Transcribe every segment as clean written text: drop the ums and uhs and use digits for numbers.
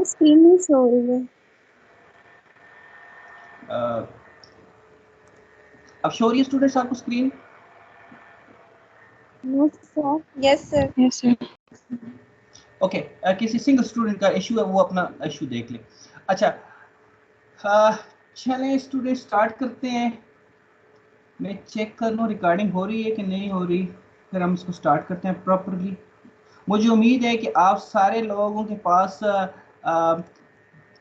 Screen नहीं show हो रही है। अब शो हो रही है स्टूडेंट्स आपको screen? No sir. Yes sir. Yes sir. Okay, किसी सिंगल स्टूडेंट का इशू है, वो अपना इशू देख ले। अच्छा, चलें स्टूडेंट स्टार्ट करते हैं। मैं चेक कर लूँ रिकॉर्डिंग हो रही है कि नहीं हो रही, फिर हम इसको स्टार्ट करते हैं प्रॉपरली। मुझे उम्मीद है कि आप सारे लोगों के पास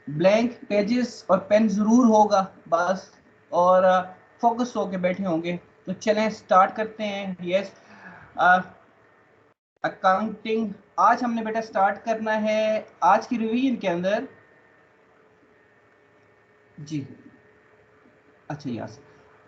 ब्लैंक पेजेस और पेन ज़रूर होगा बस, और फोकस होके बैठे होंगे। तो चलें स्टार्ट करते हैं। यस, अकाउंटिंग आज हमने बेटा स्टार्ट करना है आज की रिवीजन के अंदर जी। अच्छा यस,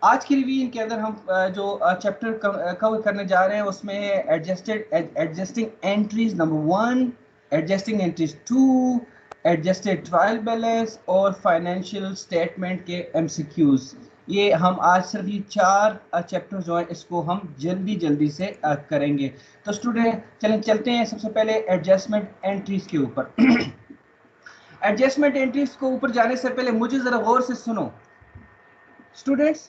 आज की रिवीजन के अंदर हम जो चैप्टर कवर करने जा रहे हैं उसमें है adjusting entries number 1, adjusting entries 2, adjusted trial balance और फाइनेंशियल स्टेटमेंट के एमसीक्यूज। ये हम आज सिर्फ ये 4 चैप्टर जो है इसको हम जल्दी जल्दी से करेंगे। तो स्टूडेंट चलें चलते हैं सबसे पहले एडजस्टमेंट एंट्रीज के ऊपर। एडजस्टमेंट एंट्रीज को ऊपर जाने से पहले मुझे जरा गौर से सुनो स्टूडेंट्स।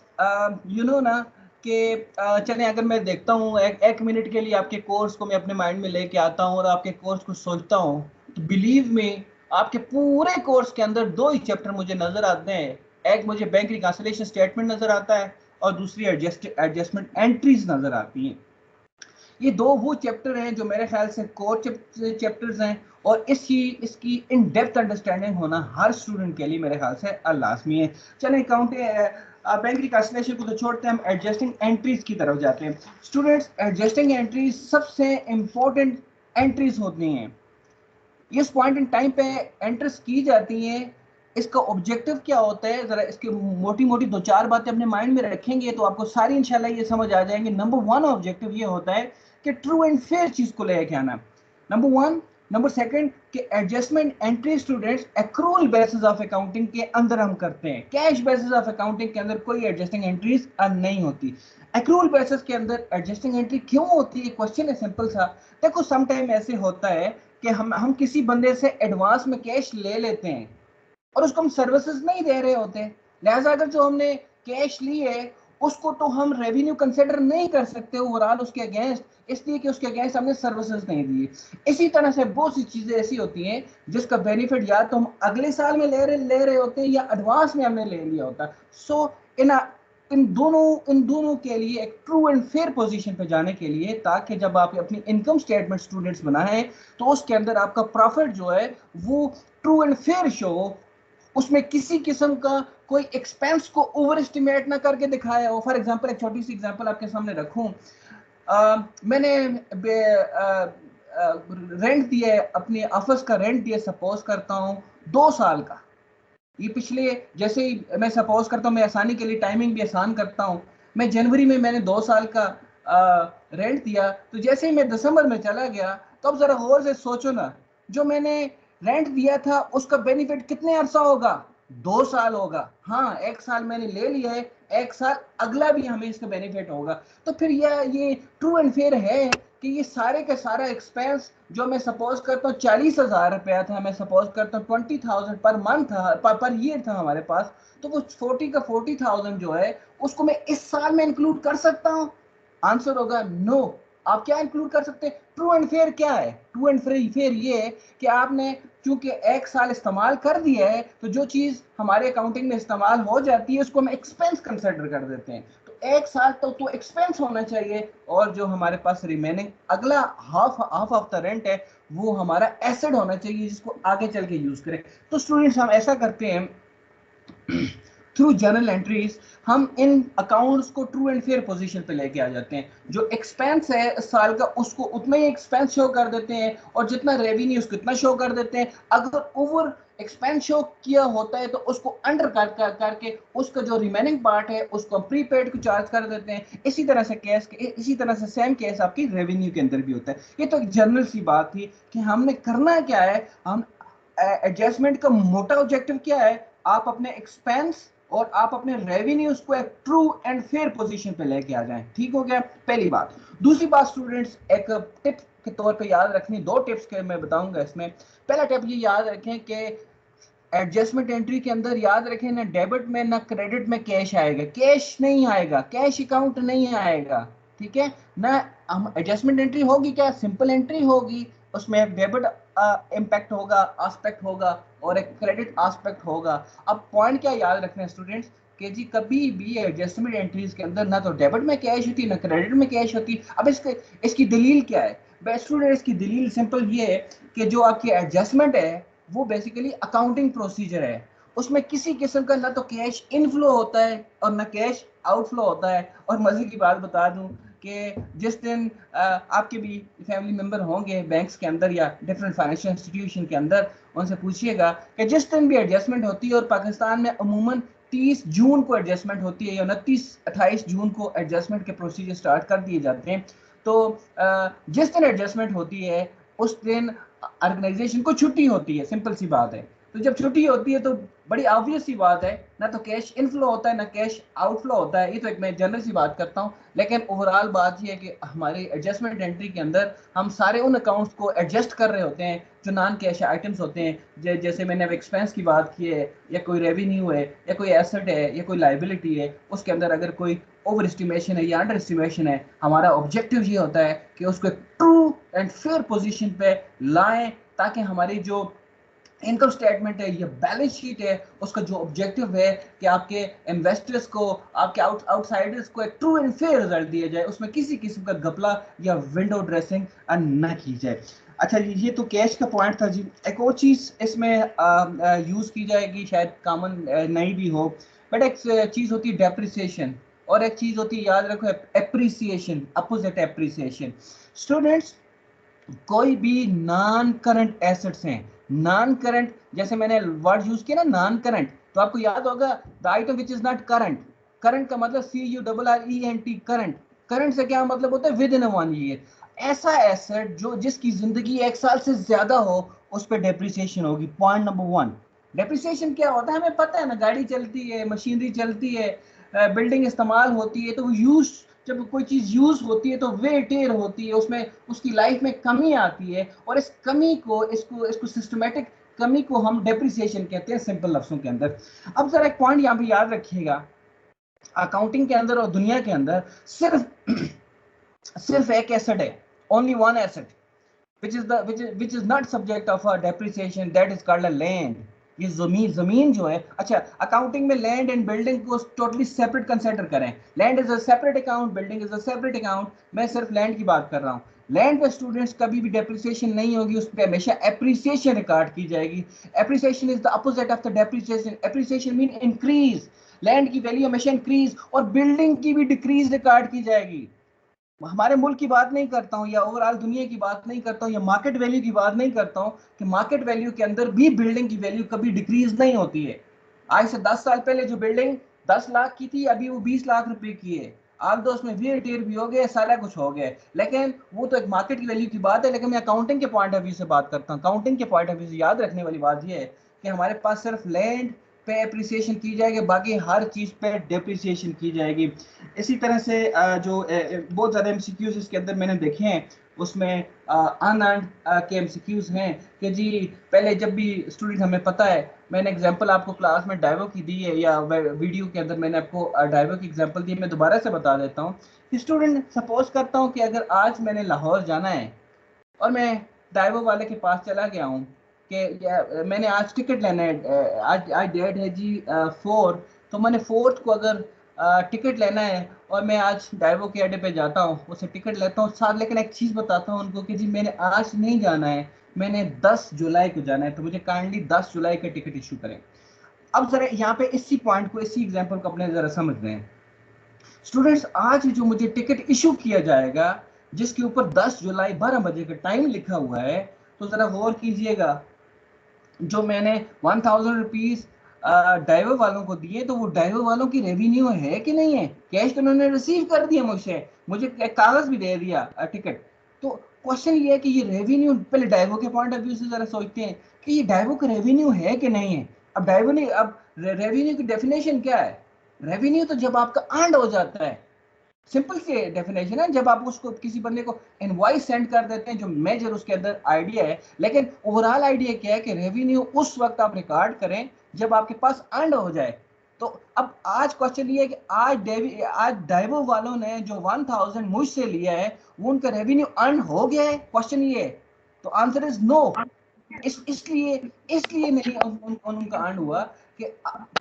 यू नो ना कि चलें अगर मैं देखता हूँ एक मिनट के लिए आपके कोर्स को मैं अपने माइंड में लेके आता हूँ और आपके कोर्स को सोचता हूँ, तो बिलीव में आपके पूरे कोर्स के अंदर 2 ही चैप्टर मुझे नजर आते हैं। एक मुझे बैंक रिकंसिलिएशन स्टेटमेंट नजर आता है और दूसरी एडजस्टमेंट एंट्रीज नजर आती हैं। ये 2 वो चैप्टर हैं जो मेरे ख्याल से कोर चैप्टर्स हैं, और इसकी इन डेप्थ अंडरस्टैंडिंग होना हर स्टूडेंट के लिए मेरे ख्याल से लाजमी है। चलें बैंक रिकंसिलिएशन को तो छोड़ते हैं, हम एडजस्टिंग एंट्रीज की तरफ जाते हैं। स्टूडेंट्स, एडजस्टिंग एंट्रीज सबसे इंपॉर्टेंट एंट्रीज होती हैं। इस पॉइंट इन टाइम पे एंट्रीज की जाती हैं। इसका ऑब्जेक्टिव क्या होता है, जरा इसकी मोटी मोटी 2-4 बातें अपने माइंड में रखेंगे तो आपको सारी इंशाल्लाह ये समझ आ जाएंगे। नंबर 1 ऑब्जेक्टिव ये होता है कि ट्रू एंड फेयर चीज को लेके आना, नंबर 1। नंबर 2 कि adjustment entry students accrual basis of accounting के अंदर हम करते हैं। कैश बेसिस ऑफ अकाउंटिंग के अंदर कोई एडजस्टिंग एंट्रीज नहीं होती। एक्रूअल बेसिस के अंदर एडजस्टिंग एंट्री क्यों होती है? क्वेश्चन है सिंपल सा। देखो सम टाइम ऐसे होता है कि हम किसी बंदे से एडवांस में कैश ले लेते हैं और उसको हम सर्विसेज नहीं दे रहे होते, लिहाजा अगर जो हमने कैश ली है उसको तो हम रेवेन्यू कंसिडर नहीं कर सकते ओवरऑल उसके अगेंस्ट, इसलिए कि उसके अगेंस्ट हमने सर्विसेज नहीं दी। इसी तरह से बहुत सी चीजें ऐसी होती हैं जिसका बेनिफिट या तो हम अगले साल में ले रहे होते हैं या एडवांस में हमने ले लिया होता। सो इन दोनों के लिए एक ट्रू एंड फेयर पोजीशन पे जाने के लिए, ताकि जब आप अपनी इनकम स्टेटमेंट स्टूडेंट्स बनाएं तो उसके अंदर आपका प्रॉफिट जो है वो ट्रू एंड फेयर शो, उसमें किसी किस्म का कोई एक्सपेंस को ओवर एस्टिमेट ना करके दिखाया हो। फॉर एग्जांपल एक छोटी सी एग्जांपल आपके सामने रखूं, मैंने रेंट दिया, अपने ऑफिस का रेंट दिया, सपोज करता हूं 2 साल का। ये पिछले, जैसे ही मैं सपोज करता हूँ, मैं आसानी के लिए टाइमिंग भी आसान करता हूँ, मैं जनवरी में मैंने 2 साल का रेंट दिया, तो जैसे ही मैं दिसंबर में चला गया तो अब जरा गौर से सोचो ना, जो मैंने रेंट दिया था उसका बेनिफिट कितने अरसा होगा? 2 साल होगा। हाँ, 1 साल मैंने ले लिया है, 1 साल अगला भी हमें इसका बेनिफिट होगा। तो फिर ये ट्रू एंड फेयर है कि ये सारे का सारा एक्सपेंस जो मैं सपोज करता हूँ 40,000 रुपया था, मैं सपोज करता हूँ 20,000 पर मंथ था, पर ईयर था हमारे पास, तो वो 40 का 40,000 जो है उसको मैं इस साल में इंक्लूड कर सकता हूँ? आंसर होगा नो। आप क्या इंक्लूड कर सकते हैं? ट्रू एंड फेयर क्या है? ट्रू एंड फेयर ये है कि आपने चूंकि 1 साल इस्तेमाल कर दिया है, तो जो चीज हमारे अकाउंटिंग में इस्तेमाल हो जाती है उसको हम एक्सपेंस कंसिडर कर देते हैं। तो 1 साल तो एक्सपेंस होना चाहिए, और जो हमारे पास रिमेनिंग अगला हाफ ऑफ द रेंट है वो हमारा एसेट होना चाहिए जिसको आगे चल के यूज करें। तो स्टूडेंट्स हम ऐसा करते हैं, थ्रू जर्नल एंट्रीज हम इन अकाउंट्स को ट्रू एंड फेयर पोजीशन पे लेके आ जाते हैं। जो एक्सपेंस है इस साल का उसको उतना ही एक्सपेंस शो कर देते हैं, और जितना रेवेन्यू उसको इतना शो कर देते हैं। अगर ओवर एक्सपेंस शो किया होता है तो उसको अंडर करके उसका जो रिमेनिंग पार्ट है उसको प्रीपेड को चार्ज कर देते हैं। इसी तरह से सेम केस आपकी रेवेन्यू के अंदर भी होता है। ये तो एक जनरल सी बात थी कि हमने करना क्या है। हम एडजस्टमेंट का मोटा ऑब्जेक्टिव क्या है? आप अपने एक्सपेंस और आप अपने रेवेन्यूज को एक ट्रू एंड फेयर पोजीशन पे लेके आ जाएं। ठीक हो गया, पहली बात। दूसरी बात स्टूडेंट्स, एक टिप के तौर पे याद रखनी, 2 टिप्स के मैं बताऊंगा इसमें। पहला टिप ये याद रखें कि एडजस्टमेंट एंट्री के अंदर याद रखें ना डेबिट में ना क्रेडिट में कैश आएगा, कैश नहीं आएगा, कैश अकाउंट नहीं आएगा, ठीक है ना। हम एडजस्टमेंट एंट्री होगी क्या, सिंपल एंट्री होगी, उसमें एक डेबिट इम्पैक्ट होगा, एस्पेक्ट होगा, और एक क्रेडिट एस्पेक्ट होगा। अब पॉइंट क्या याद रखना है स्टूडेंट्स कि जी कभी भी एडजस्टमेंट एंट्रीज के अंदर ना तो डेबिट में कैश होती ना क्रेडिट में कैश होती। अब इसकी दलील क्या है बेस्ट स्टूडेंट्स, की दलील सिंपल ये है कि जो आपकी एडजस्टमेंट है वो बेसिकली अकाउंटिंग प्रोसीजर है, उसमें किसी किस्म का ना तो कैश इनफ्लो होता है और ना कैश आउटफ्लो होता है। और मजे की बात बता दूं कि जिस दिन आपके भी फैमिली मेंबर होंगे बैंक्स के अंदर या डिफरेंट फाइनेंशियल इंस्टीट्यूशन के अंदर, उनसे पूछिएगा कि जिस दिन भी एडजस्टमेंट होती है, और पाकिस्तान में अमूमन 30 जून को एडजस्टमेंट होती है या 29-28 जून को एडजस्टमेंट के प्रोसीजर स्टार्ट कर दिए जाते हैं, तो जिस दिन एडजस्टमेंट होती है उस दिन ऑर्गेनाइजेशन को छुट्टी होती है, सिंपल सी बात है। तो जब छुट्टी होती है तो बड़ी ऑब्वियस सी बात है, ना तो कैश इनफ्लो होता है ना कैश आउटफ्लो होता है। ये तो एक मैं जनरल सी बात करता हूँ, लेकिन ओवरऑल बात ये है कि हमारी एडजस्टमेंट एंट्री के अंदर हम सारे उन अकाउंट्स को एडजस्ट कर रहे होते हैं जो नॉन कैश आइटम्स होते हैं। जैसे मैंने अब एक्सपेंस की बात की है, या कोई रेवेन्यू है, या कोई एसेट है, या कोई लाइबिलिटी है, उसके अंदर अगर कोई ओवर एस्टिमेशन है या अंडर एस्टिमेशन है, हमारा ऑब्जेक्टिव ये होता है कि उसको ट्रू एंड फेयर पोजीशन पे लाएं, ताकि हमारी जो इनकम स्टेटमेंट है या बैलेंस शीट है उसका जो ऑब्जेक्टिव है कि आपके इन्वेस्टर्स को, आपके आउटसाइडर्स को एक ट्रू एंड फेयर रिजल्ट दिया जाए, उसमें किसी किस्म का घपला या विंडो ड्रेसिंग ना की जाए। अच्छा जी, ये तो कैश का पॉइंट था जी। एक और चीज इसमें यूज की जाएगी, शायद कॉमन नहीं भी हो, बट एक चीज होती है डेप्रिसिएशन, और एक चीज होती है याद रखो एप्रिसिएशन, अपोजिट एप्रिसिएशन। स्टूडेंट्स, कोई भी नॉन करंट एसेट्स हैं, नॉन करंट, जैसे मैंने वर्ड यूज किया ना नॉन करंट, तो आपको याद होगा the item which is not current. Current का मतलब CURRENT, करंट। करंट से क्या मतलब होता है, विद इन 1 ईयर। ऐसा एसेट जो जिसकी जिंदगी 1 साल से ज्यादा हो, उस पर डेप्रिसिएशन होगी। पॉइंट नंबर 1, डेप्रिसिएशन क्या होता है हमें पता है ना, गाड़ी चलती है, मशीनरी चलती है, बिल्डिंग इस्तेमाल होती है, तो वो यूज, जब कोई चीज यूज होती है तो वे टेर होती है, उसमें उसकी लाइफ में कमी आती है, और इस कमी को, इसको इसको सिस्टमेटिक कमी को हम डेप्रिसिएशन कहते हैं सिंपल लफ्जों के अंदर। अब जरा एक पॉइंट यहाँ पे याद रखिएगा, अकाउंटिंग के अंदर और दुनिया के अंदर सिर्फ एक एसेट है, only one asset which is not subject of a depreciation, that is called a land। ये जमीन जो है, अच्छा अकाउंटिंग में लैंड एंड बिल्डिंग को टोटली सेपरेट कंसीडर करें, land is a separate account, building is a separate account, मैं सिर्फ लैंड की बात कर रहा हूँ। लैंड पे स्टूडेंट्स कभी भी डेप्रिसिएशन नहीं होगी, उस पर हमेशा एप्रिसिएशन रिकॉर्ड की जाएगी। Appreciation is the opposite of the depreciation. Appreciation mean increase, land की वैल्यू हमेशा इंक्रीज, और बिल्डिंग की भी डिक्रीज रिकॉर्ड की जाएगी। हमारे मुल्क की बात नहीं करता हूँ या ओवरऑल दुनिया की बात नहीं करता हूँ या मार्केट वैल्यू की बात नहीं करता हूँ, कि मार्केट वैल्यू के अंदर भी बिल्डिंग की वैल्यू कभी डिक्रीज नहीं होती है। आज से 10 साल पहले जो बिल्डिंग 10 लाख की थी, अभी वो 20 लाख रुपए की है। आप तो उसमें वीर टीर भी हो गए, सारा कुछ हो गया, लेकिन वो तो एक मार्केट की वैल्यू की बात है। लेकिन मैं अकाउंटिंग के पॉइंट ऑफ व्यू से बात करता हूँ। अकाउंटिंग के पॉइंट ऑफ व्यू से याद रखने वाली बात यह है कि हमारे पास सिर्फ लैंड पे एप्रिसिएशन की जाएगी, बाकी हर चीज पे डेप्रिसिएशन की जाएगी। इसी तरह से जो बहुत ज़्यादा एमसीक्यूज इसके अंदर मैंने देखे हैं, उसमें अनअर्न्ड के एमसीक्यूज हैं कि जी पहले जब भी स्टूडेंट, हमें पता है, मैंने एग्जांपल आपको क्लास में डाइवो की दी है या वीडियो के अंदर मैंने आपको डाइवो की एग्जांपल दी है, मैं दोबारा से बता देता हूँ कि स्टूडेंट सपोज करता हूँ कि अगर आज मैंने लाहौर जाना है और मैं डाइवो वाले के पास चला गया हूँ कि मैंने आज टिकट लेना है, आज डेट है जी 4, तो मैंने 4 को अगर टिकट लेना है और मैं आज डाइवो के अड्डे पे जाता हूँ, उससे टिकट लेता हूँ साथ, लेकिन एक चीज़ बताता हूँ उनको कि जी मैंने आज नहीं जाना है, मैंने 10 जुलाई को जाना है, तो मुझे काइंडली 10 जुलाई का टिकट इशू करें। अब जरा यहाँ पे इसी पॉइंट को, इसी एग्जाम्पल को अपने जरा समझ रहे हैं स्टूडेंट्स। आज जो मुझे टिकट इशू किया जाएगा, जिसके ऊपर 10 जुलाई 12 बजे का टाइम लिखा हुआ है, तो जरा गौर कीजिएगा, जो मैंने 1000 रुपीज ड्राइवर वालों को दिए, तो वो ड्राइवर वालों की रेवेन्यू है कि नहीं है, कैश तो उन्होंने रिसीव कर दिया मुझसे, मुझे एक कागज भी दे दिया टिकट। तो क्वेश्चन ये है कि ये रेवेन्यू, पहले ड्राइवर के पॉइंट ऑफ व्यू से जरा सोचते हैं कि ये ड्राइवर का रेवेन्यू है कि नहीं है। अब ड्राइवर ने, अब रेवेन्यू की डेफिनेशन क्या है, रेवेन्यू तो जब आपका अर्न हो जाता है, सिंपल सी डेफिनेशन है। जब आप उसको किसी बंदे को इनवॉइस सेंड कर देते हैं जो मेजर उसके अंदर आइडिया है, लेकिन ओवरऑल आइडिया क्या है कि रेवेन्यू उस वक्त आप रिकॉर्ड करें जब आपके पास अर्न हो जाए। तो अब आज क्वेश्चन ये है कि आज डाइवो वालों ने जो 1000 मुझसे लिया है वो उनका रेवेन्यू अर्न हो गया है, क्वेश्चन ये है। तो आंसर इज नो। इसलिए इसलिए नहीं उनका अर्न हुआ कि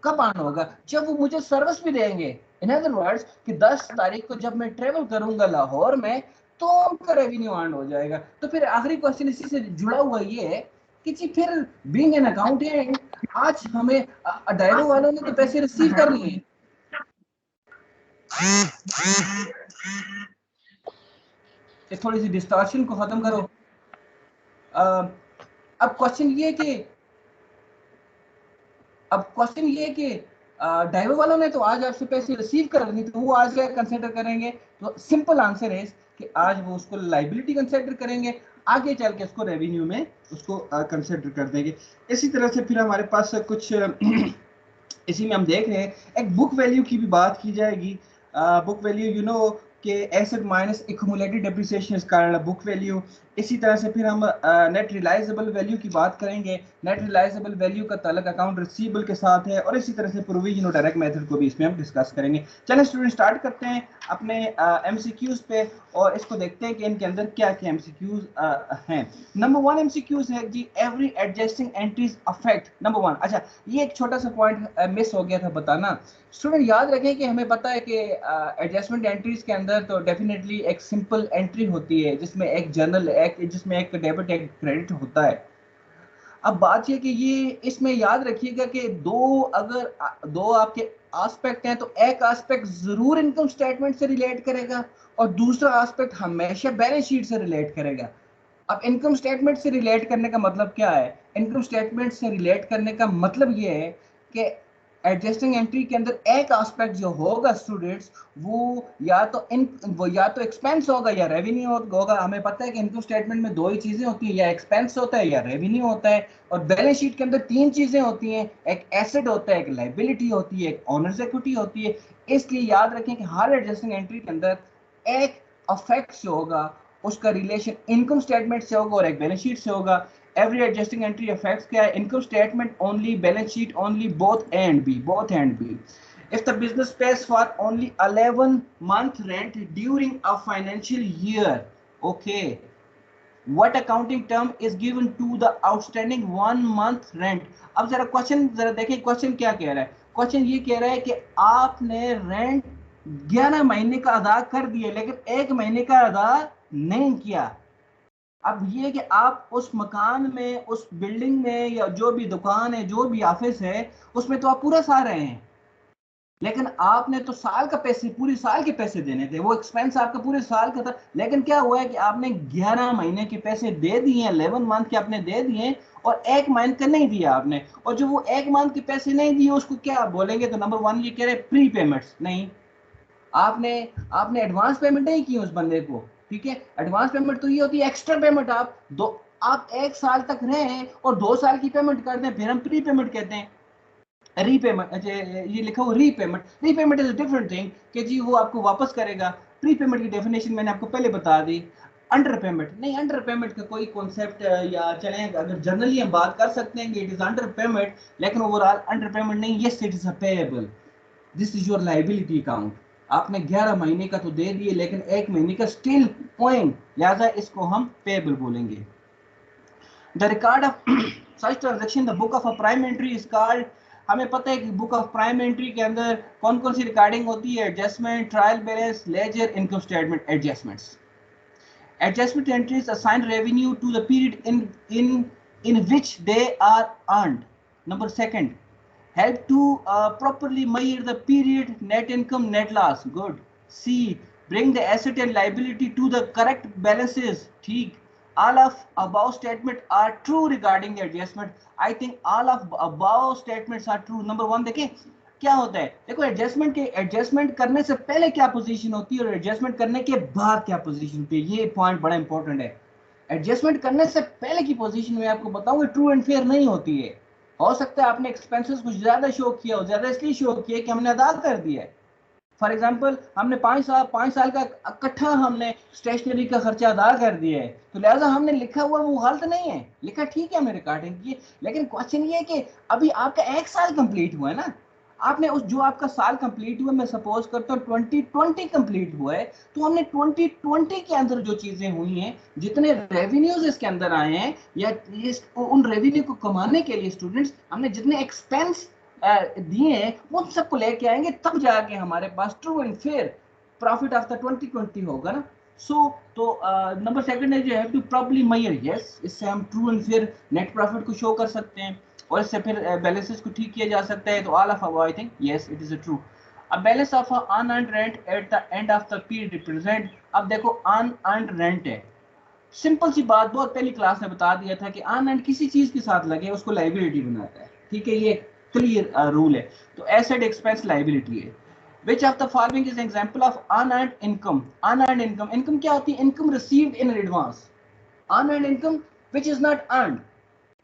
कब अर्न होगा, जब वो मुझे सर्विस भी देंगे। इन अदर वर्ड्स कि 10 तारीख को जब मैं ट्रेवल करूंगा लाहौर में तो उनका रेवेन्यू अर्न हो जाएगा। तो फिर आखिरी क्वेश्चन इसी से जुड़ा हुआ ये है कि जी फिर बीइंग एन अकाउंटेंट आज हमें डायरो वालों ने तो पैसे रिसीव कर लिए, थोड़ी सी डिस्टॉर्शन को खत्म करो। अब क्वेश्चन ये कि ड्राइवर वालों ने तो आज आपसे पैसे रिसीव कर लिए, तो वो आज क्या कंसिडर करेंगे? तो सिंपल आंसर है कि आज वो उसको लाइबिलिटी कंसिडर करेंगे, आगे चल के उसको रेवेन्यू में उसको कंसिडर कर देंगे। इसी तरह से फिर हमारे पास कुछ इसी में हम देख रहे हैं एक बुक वैल्यू की भी बात की जाएगी। बुक वैल्यू यू नो कि asset minus accumulated depreciation is called book value. इसी तरह से फिर हम नेट रिलाइजेबल वैल्यू की बात करेंगे। नेट रिलाइजेबल वैल्यू का ताल्लुक अकाउंट रिसीवेबल के साथ है, और इसी तरह से प्रोविजन और डायरेक्ट मेथड को भी इसमें हम डिस्कस करेंगे। चलें स्टूडेंट स्टार्ट करते हैं अपने एमसीक्यूज पे और इसको देखते हैं कि इनके अंदर क्या क्या एमसीक्यूज हैं। नंबर 1 एमसीक्यूज है जी every adjusting entries affect. Number 1, अच्छा ये एक छोटा सा पॉइंट मिस हो गया था बताना। स्टूडेंट याद रखें कि हमें पता है कि एडजस्टमेंट एंट्रीज के अंदर तो डेफिनेटली एक सिंपल एंट्री होती है जिसमें एक जर्नल जिसमें एक डेबिट एक क्रेडिट होता है। अब बात ये कि ये इसमें याद रखिएगा कि दो आपके एस्पेक्ट हैं तो एक एस्पेक्ट जरूर इनकम स्टेटमेंट से रिलेट करेगा और दूसरा एस्पेक्ट हमेशा बैलेंस शीट से रिलेट करेगा। अब इनकम स्टेटमेंट से रिलेट करने का मतलब क्या है? इनकम स्टेटमेंट से रिलेट करने का मतलब ये है कि एडजस्टिंग एंट्री के अंदर एक एस्पेक्ट जो होगा स्टूडेंट्स वो या तो एक्सपेंस होगा या रेवेन्यू होगा। हमें पता है कि इनकम स्टेटमेंट में दो ही चीजें होती है, या एक्सपेंस होता है या रेवेन्यू होता है। और बैलेंस शीट के अंदर तीन चीजें होती हैं, एक एसेट होता है, एक लाइबिलिटी होती है, एक ओनर्स इक्विटी होती है। इसलिए याद रखें कि हर एडजस्टिंग एंट्री के अंदर एक अफेक्ट जो होगा उसका रिलेशन इनकम स्टेटमेंट से होगा और एक बैलेंस शीट से होगा। every adjusting entry affects क्या है? income statement only, balance sheet only, both and b if the business pays for only 11 month rent during a financial year, okay, what accounting term is given to the outstanding 1 month rent? अब जरा question जरा देखिए question क्या कह रहा है। Question ये कह रहा है कि आपने रेंट 11 महीने का अदा कर दिया लेकिन एक महीने का अदा नहीं किया। अब ये कि आप उस मकान में, उस बिल्डिंग में, या जो भी दुकान है, जो भी ऑफिस है, उसमें तो आप पूरा साल रहे हैं, लेकिन आपने तो साल का पैसे, पूरी साल के पैसे देने थे, वो एक्सपेंस आपका पूरे साल का था। लेकिन क्या हुआ है कि आपने 11 महीने के पैसे दे दिए, 11 मंथ के आपने दे दिए और एक मंथ का नहीं दिया आपने। और जो वो एक मंथ के पैसे नहीं दिए उसको क्या आप बोलेंगे? तो नंबर 1 ये कह रहे प्री पेमेंट्स। नहीं, आपने आपने एडवांस पेमेंट नहीं की उस बंदे को, ठीक है। एडवांस पेमेंट तो ये होती है एक्स्ट्रा पेमेंट। आप एक साल तक रहे और 2 साल की पेमेंट कर दें, फिर हम प्री पेमेंट कहते हैं। रीपेमेंट, अच्छा ये लिखा हो repayment. Repayment is a different thing कि जी वो आपको वापस करेगा। प्री पेमेंट की डेफिनेशन मैंने आपको पहले बता दी। अंडर पेमेंट नहीं, अंडर पेमेंट का कोई कॉन्सेप्ट या चले अगर जनरली हम बात कर सकते हैं कि इट इज अंडर पेमेंट, लेकिन ओवरऑल अंडर पेमेंट नहीं, yes it is a payable. This is your liability account. आपने 11 महीने का तो दे दिए लेकिन एक महीने का स्टिल पॉइंट, लिहाजा इसको हम पेएबल बोलेंगे। The record of such transaction the book of a prime entry is called. हमें पता है कि बुक ऑफ प्राइम एंट्री के अंदर कौन कौन सी रिकॉर्डिंग होती है? Adjustment, trial balance, ledger, income statement. Adjustments, adjustment entries assign revenue to the period in which they are earned. Number second, help to properly measure the period net income, net loss. Good. C, bring the asset and liability to the correct balances. ठीक, all of above statements are true regarding the adjustment. I think all of above statements are true. Number 1 देखें क्या होता है। देखो adjustment करने से पहले क्या पोजीशन होती है और एडजस्टमेंट करने के बाद क्या पोजीशन होती है, ये पॉइंट बड़ा इंपॉर्टेंट है। एडजस्टमेंट करने से पहले की पोजीशन में आपको बताऊंगा ट्रू एंड फेयर नहीं होती है। हो सकता है आपने एक्सपेंसेस कुछ ज्यादा शो किया हो, ज्यादा इसलिए शो किया कि हमने अदा कर दिया है, फॉर एग्जाम्पल हमने 5 साल का इकट्ठा हमने स्टेशनरी का खर्चा अदा कर दिया है, तो लिहाजा हमने लिखा हुआ वो गलत नहीं है, लिखा ठीक है हमने रिकॉर्डिंग की, लेकिन क्वेश्चन ये है कि अभी आपका 1 साल कंप्लीट हुआ है ना, आपने उस जो आपका साल कंप्लीट हुआ, मैं सपोज करता हूँ 2020 कंप्लीट हुआ है, तो हमने 2020 के अंदर जो चीजें हुई हैं, जितने रेवेन्यूज इसके अंदर आए हैं, या उन रेवेन्यू को कमाने के लिए स्टूडेंट्स हमने जितने एक्सपेंस दिए हैं वो सबको लेके आएंगे, तब जाके हमारे पास true and fair profit after 2020 होगा ना। सो तो नंबर सेकंड है जो है टू प्रॉपर्ली मेजर, यस, इससे हम true and fair net profit को शो कर सकते हैं और इससे फिर बैलेंसेस को ठीक किया जा सकता है। तो all of I think yes it is a true. A balance of unearned rent at the end of the period represent, अब देखो unearned rent है, सिंपल सी बात, बहुत पहली क्लास में बता दिया था कि unearned किसी चीज के साथ लगे उसको लाइबिलिटी बनाता है, ठीक है, ये क्लियर रूल है। तो एसेट एक्सपेंस लाइबिलिटी है। Which of the following is an example of unearned income? Unearned income, income क्या होती है? Income received in advance. Unearned income which is not earned.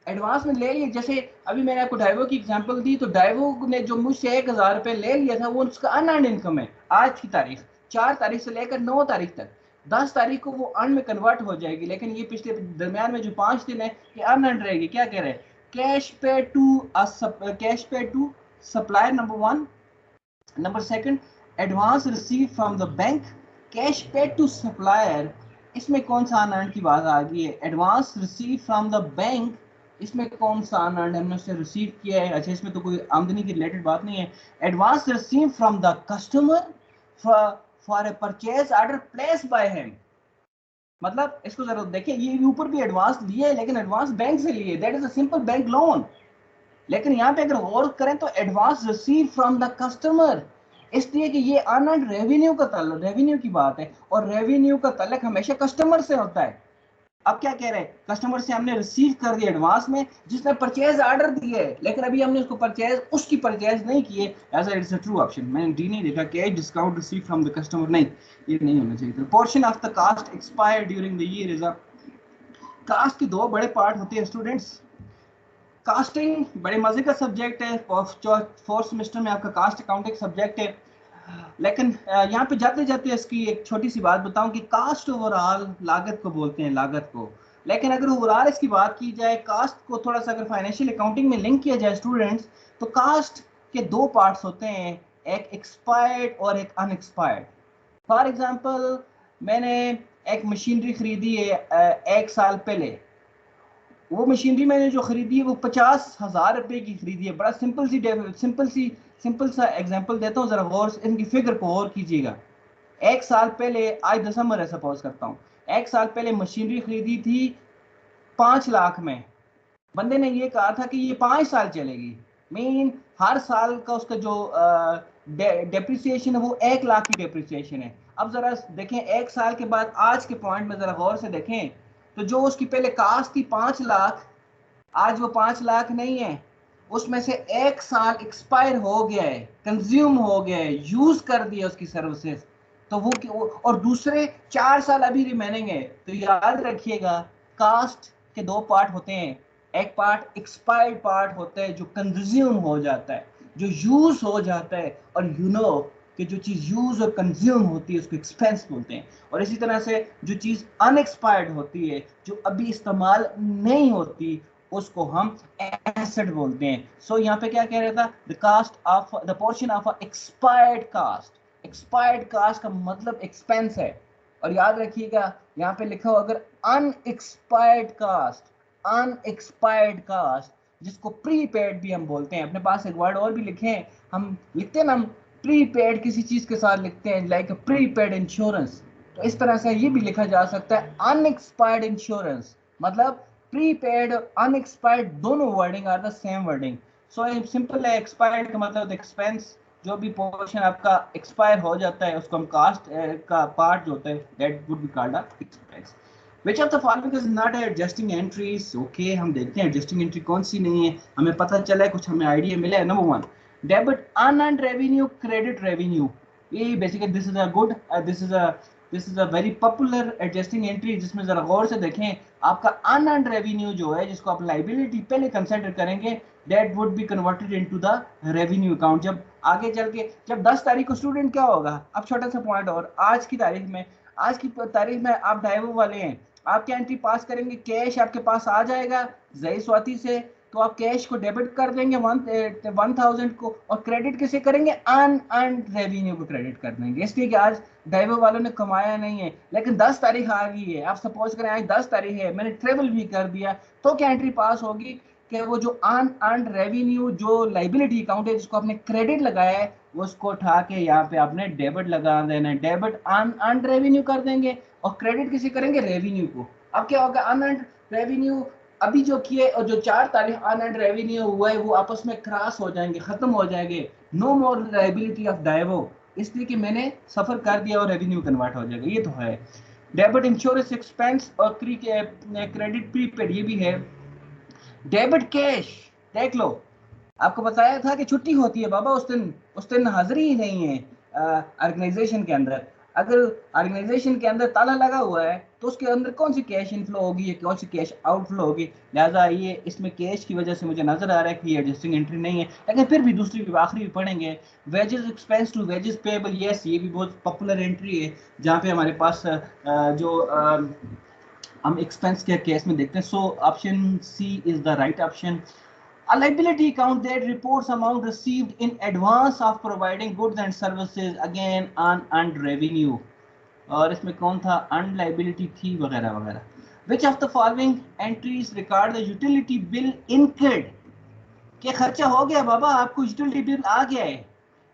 Advance में ले लिए, जैसे अभी मैंने आपको डाइवो की एग्जांपल दी, तो डाइवो ने जो मुझसे 1000 रुपए ले लिया था वो उसका अनअर्न्ड इनकम है। आज की तारीख 4 तारीख से लेकर 9 तारीख तक, 10 तारीख को वो अर्न में कन्वर्ट हो जाएगी, लेकिन ये पिछले दरमियान में जो 5 दिन है ये अनअर्न्ड रहेगी। क्या कह रहे हैं? Cash pay to supplier number 1, number second advance receive from the bank, cash paid to supplier, इसमें कौन सा अनअर्न्ड की बात आ गई है? Advance receive from the bank, इसमें कौन सा अनअर्न्ड हमने उससे रिसीव किया है? अच्छा, इसमें तो कोई आमदनी की रिलेटेड बात नहीं है। Advance receive from the customer for a purchase order place by him, मतलब इसको जरा देखिए, ये ऊपर भी एडवांस लिए है लेकिन एडवांस बैंक से लिए, that is a simple bank loan. लेकिन यहाँ पे अगर गौर करें तो advance receive from the customer, इसलिए कि ये अनअर्न्ड रेवेन्यू का ताल्लुक, रेवेन्यू की बात है, और रेवेन्यू का ताल्लुक हमेशा कस्टमर से होता है। अब क्या कह रहे हैं? कस्टमर से हमने रिसीव कर दिया एडवांस में, जिसने परचेज ऑर्डर दिए, लेकिन अभी हमने उसको परचेज, उसकी परचेज नहीं किए, as it's a true option. मैंने डी नहीं देखा, cash discount receive from the customer, नहीं, ये नहीं होना चाहिए। Portion of the cost expired during the year is a, cost के 2 बड़े पार्ट होते हैं स्टूडेंट्स। कास्टिंग बड़े मजे का सब्जेक्ट है, 4th सेमेस्टर में आपका कास्ट अकाउंटिंग सब्जेक्ट है, लेकिन यहाँ पे जाते जाते इसकी एक छोटी सी बात बताऊं कि कास्ट ओवरऑल लागत को बोलते हैं, लागत को। लेकिन अगर ओवरऑल इसकी बात की जाए, कास्ट को थोड़ा सा अगर फाइनेंशियल अकाउंटिंग में लिंक किया जाए स्टूडेंट्स, तो कास्ट के 2 पार्ट्स होते हैं, एक एक्सपायर्ड और एक अनएक्सपायर्ड। फॉर एग्जाम्पल, मैंने एक मशीनरी खरीदी है 1 साल पहले, वो मशीनरी मैंने जो खरीदी है वो 50,000 रुपए की खरीदी है। बड़ा सिंपल सा एग्जांपल देता हूँ, जरा गौर से इनकी फिगर को गौर कीजिएगा। 1 साल पहले, आज दिसंबर है सपोज करता हूँ, 1 साल पहले मशीनरी खरीदी थी 5 लाख में, बंदे ने ये कहा था कि ये 5 साल चलेगी, मीन हर साल का उसका जो डेप्रिसिएशन है वो 1 लाख की डेप्रिसिएशन है। अब जरा देखें 1 साल के बाद आज के पॉइंट में जरा गौर से देखें, तो जो उसकी पहले कास्ट थी 5 लाख, आज वो 5 लाख नहीं है, उसमें से 1 साल एक्सपायर हो गया है, कंज्यूम हो गया है, यूज कर दिया उसकी सर्विसेज, तो वो और दूसरे 4 साल अभी रिमेनिंग है। तो याद रखिएगा, कास्ट के 2 पार्ट होते हैं, एक पार्ट एक्सपायर्ड पार्ट होता है जो कंज्यूम हो जाता है, जो यूज हो जाता है, और कि जो चीज यूज और कंज्यूम होती है उसको एक्सपेंस बोलते हैं। और इसी तरह से जो चीज अनएक्सपायर्ड होती है, जो अभी इस्तेमाल नहीं होती, उसको हम एसेट बोलते हैं। सो यहाँ पे क्या कह रहा था? The cost of the portion of expired cost, expired cost का मतलब एक्सपेंस है। और याद रखिएगा यहाँ पे लिखा हो अगर अनएक्सपायर्ड कास्ट, अनएक्सपायर्ड कास्ट जिसको प्रीपेड भी हम बोलते हैं, अपने पास एक वर्ड और भी लिखे हैं, हम लिखते हैं ना, हम प्रीपेड किसी चीज के साथ लिखते हैं, लाइक प्रीपेड इंश्योरेंस, तो इस तरह से ये भी लिखा जा सकता है अनएक्सपायर्ड इंश्योरेंस, मतलब प्रीपेड अनएक्सपायर्ड दोनों wording are the same wording. So simple है, एक्सपायर्ड का मतलब एक्सपेंस, जो भी पोर्शन आपका एक्सपायर हो जाता है उसको हम कास्ट का पार्ट जो होता है that would be called a expense. Which of the following is not adjusting entries? Okay, हम देखते हैं एडजस्टिंग एंट्री कौन सी नहीं है, हमें पता चला है, कुछ हमें आइडिया मिला है। Number 1, debit unearned revenue, credit revenue, ये basically this is a good, this is a this is a very popular adjusting entry, जिसमें जरा गौर से देखें आपका अनअर्न्ड रेवेन्यू जो है, जिसको आप लाइबिलिटी पहले कंसिडर करेंगे, that would be converted into the revenue account. जब आगे चल के जब 10 तारीख को स्टूडेंट क्या होगा, अब छोटा सा पॉइंट, और आज की तारीख में आप डाइवो वाले हैं, आप क्या एंट्री पास करेंगे, कैश आपके पास आ जाएगा जई स्वाति से, तो आप कैश को डेबिट कर देंगे 1000 को, और क्रेडिट किसे करेंगे, अनअर्न्ड रेवेन्यू को क्रेडिट कर देंगे। इसलिए कि आज डाइवो वालों ने कमाया नहीं है, लेकिन 10 तारीख आ गई है, आप सपोज करें आज 10 तारीख है, मैंने ट्रेवल भी कर दिया, तो क्या एंट्री पास होगी कि वो जो अनअर्न्ड रेवेन्यू जो लाइबिलिटी अकाउंट है जिसको आपने क्रेडिट लगाया है, उसको उठा के यहाँ पे आपने डेबिट लगा देना है, डेबिट अनअर्न्ड रेवेन्यू कर देंगे और क्रेडिट किसे करेंगे, रेवेन्यू को। अब क्या होगा, अनअर्न्ड रेवेन्यू अभी जो किए और जो 4 तारीख अनअर्न्ड रेवेन्यू हुआ है वो आपस में क्रॉस हो जाएंगे, खत्म हो जाएंगे, नो मोर लायबिलिटी ऑफ डाइवो, इसलिए कि मैंने सफर कर दिया और रेवेन्यू कन्वर्ट हो जाएगा। ये तो है डेबिट इंश्योरेंस एक्सपेंस और क्रेडिट प्रीपेड, ये भी है। डेबिट कैश, देख लो आपको बताया था कि छुट्टी होती है बाबा, उस दिन हाजिरी ही नहीं है ऑर्गेनाइजेशन के अंदर। अगर ऑर्गेनाइजेशन के अंदर ताला लगा हुआ है तो उसके अंदर कौन सी कैश इनफ्लो होगी या कौन सी कैश आउटफ्लो होगी। लिहाजा ये इसमें कैश की वजह से मुझे नजर आ रहा है कि ये एडजस्टिंग एंट्री नहीं है, लेकिन फिर भी दूसरी भी आखिरी भी पढ़ेंगे। Wages expense to wages payable, yes ये भी बहुत पॉपुलर एंट्री है, जहाँ पे हमारे पास जो हम एक्सपेंस के केस में देखते हैं। So option C is the right option. A liability account that reports amount received in advance of providing goods and services, again unearned revenue। और इसमें कौन था, earned liability थी वगैरह वगैरह। Which of the following entries record the utility bill incurred? कि खर्चा हो गया बाबा, आपको यूटिलिटी बिल आ गया है,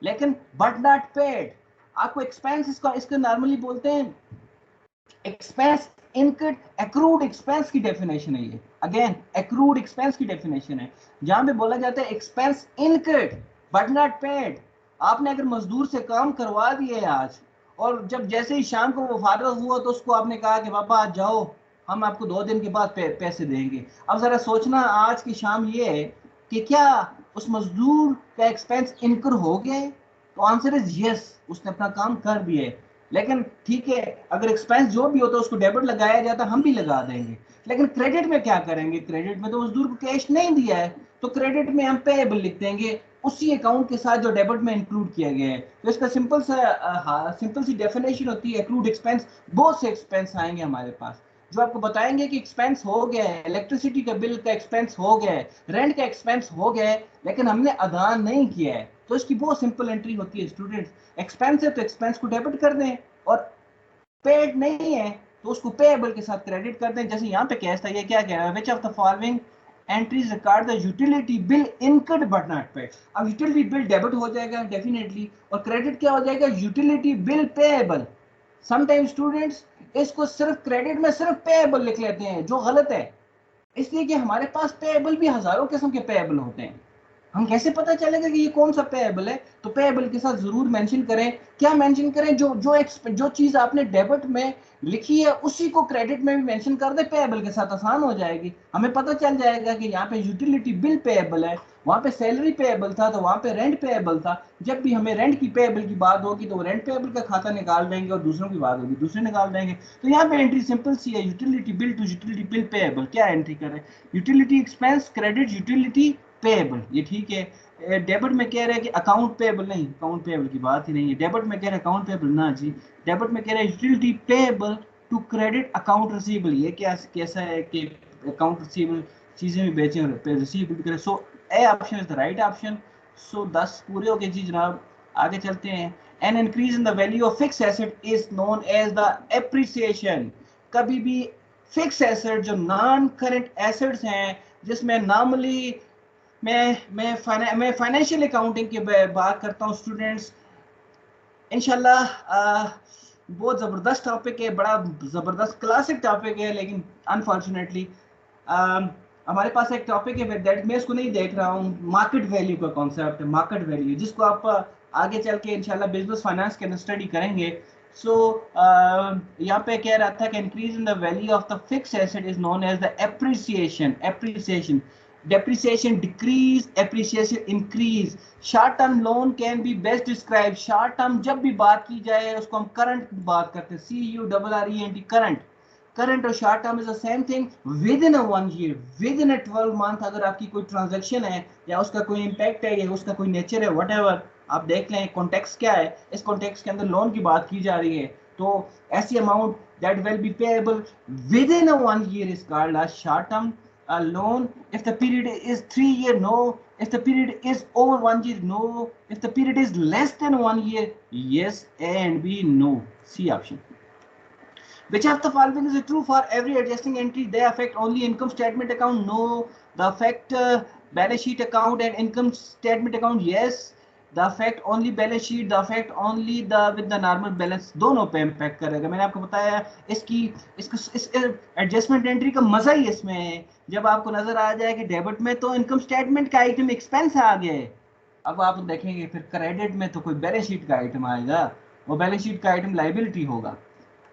लेकिन बट नॉट पेड, आपको एक्सपेंस, इसको नॉर्मली बोलते हैं एक्सपेंस इनकर्ड। एक्रूड एक्सपेंस की डेफिनेशन है ये, अगेन एक्रूड एक्सपेंस की डेफिनेशन है, जहां पे बोला जाता है expense incurred but not paid. आपने अगर मजदूर से काम करवा दिए आज, और जब जैसे ही शाम को वो फारग हुआ तो उसको आपने कहा कि बाबा आज जाओ, हम आपको 2 दिन के बाद पैसे देंगे। अब जरा सोचना आज की शाम ये है कि क्या उस मजदूर का एक्सपेंस इनकर हो गया है, तो आंसर इज यस, उसने अपना काम कर दिया है। लेकिन ठीक है, अगर एक्सपेंस जो भी होता है उसको डेबिट लगाया जाता, हम भी लगा देंगे, लेकिन क्रेडिट में क्या करेंगे, क्रेडिट में तो मजदूर को कैश नहीं दिया है, तो क्रेडिट में हम पेएबल लिख देंगे उसी अकाउंट के साथ जो डेबिट में इंक्लूड किया गया है। तो इसका सिंपल सी डेफिनेशन होती है एक्रूड एक्सपेंस। बहुत से एक्सपेंस आएंगे हमारे पास जो आपको बताएंगे कि एक्सपेंस हो गया है, इलेक्ट्रिसिटी का बिल का एक्सपेंस हो गया है, रेंट का एक्सपेंस हो गया है, लेकिन हमने अदा नहीं किया है, तो इसकी बहुत सिंपल एंट्री होती है स्टूडेंट्स, एक्सपेंस है तो एक्सपेंस को डेबिट कर दें, और पेड नहीं है तो उसको पेएबल के साथ क्रेडिट कर दें। जैसे यहाँ पे केस था, ये क्या कह रहा है, which of the following entries record the utility bill incurred but not paid. अब यूटिलिटी बिल डेबिट हो जाएगा डेफिनेटली, और क्रेडिट क्या हो जाएगा, utility bill payable. Sometime students इसको सिर्फ क्रेडिट में सिर्फ पेएबल लिख लेते हैं, जो गलत है, इसलिए कि हमारे पास पेएबल भी हजारों किस्म के पेएबल होते हैं। हम कैसे पता चलेगा कि ये कौन सा पेएबल है, तो पेएबल के साथ जरूर मेंशन करें। क्या मेंशन करें, जो चीज आपने डेबिट में लिखी है उसी को क्रेडिट में भी मेंशन कर दे, पेएबल के साथ आसान हो जाएगी, हमें पता चल जाएगा कि यहाँ पे यूटिलिटी बिल पेएबल है, वहां पे सैलरी पेएबल था तो वहां पे रेंट पेएबल था। जब भी हमें रेंट की पेएबल की बात होगी तो रेंट पेएबल का खाता निकाल देंगे, और दूसरों की बात होगी दूसरे निकाल देंगे। तो यहाँ पे एंट्री सिंपल सी है, utility bill to utility bill payable. क्या एंट्री करें, utility expense credit utility payable, ये ठीक है। डेबिट में कह रहे हैं कि अकाउंट पेएबल, नहीं अकाउंट पेएबल की बात ही नहीं है, डेबिट में कह रहे हैं अकाउंट पेएबल ना जी, डेबिट में कह रहे हैं utility payable to credit account receivable. ये कैसा है कि अकाउंट रिसीवेबल चीजें भी बेचें और रिसीवेबल करें। So a option is the right option. So 10 पूरे हो गए जी जनाब, आगे चलते हैं। An increase in the value of fix asset is known as the appreciation. कभी भी फिक्स एसेट जो नॉन करंट एसेट्स हैं, जिसमें नॉर्मली मैं फाइनेंशियल अकाउंटिंग की बात करता हूँ स्टूडेंट्स, इंशाल्लाह बहुत ज़बरदस्त टॉपिक है, बड़ा ज़बरदस्त क्लासिक टॉपिक है, लेकिन अनफॉर्चुनेटली हमारे पास एक टॉपिक है दैट मैं इसको नहीं देख रहा हूँ, मार्केट वैल्यू का कॉन्सेप्ट है, मार्केट वैल्यू, जिसको आप आगे चल के इंशाल्लाह बिजनेस फाइनेंस के अंदर स्टडी करेंगे। सो यहाँ पे कह रहा था कि increase in the value of the fix asset is known as the appreciation. Appreciation depreciation decrease, appreciation increase. short term loan can be best described, short term जब भी बात की जाए उसको हम current बात करते हैं, CURRENT, current. current और short term is the same thing. within a 1 year, within a 12 month अगर आपकी कोई transaction है या उसका कोई impact है या उसका कोई nature है, whatever, आप देख लें context क्या है, इस context के अंदर loan की बात की जा रही है, तो ऐसी amount that will be payable within a 1 year is called as short term loan. If the period is 3 year, no. If the period is over 1 year, no. If the period is less than 1 year, yes, and B, no. C option. Which of the following is true for every adjusting entry? They affect only income statement account, no. The affect balance sheet account and income statement account, yes. The affect only balance sheet, the affect only the with the normal balance, दोनों पे impact करेगा. मैंने आपको बताया इसकी इस adjustment entry का मजा ही इसमें है, जब आपको नजर आ जाए कि डेबिट में तो इनकम स्टेटमेंट का आइटम एक्सपेंस आ गया है, अब आप देखेंगे फिर क्रेडिट में तो कोई बैलेंस शीट का आइटम आएगा, वो बैलेंस शीट का आइटम लाइबिलिटी होगा.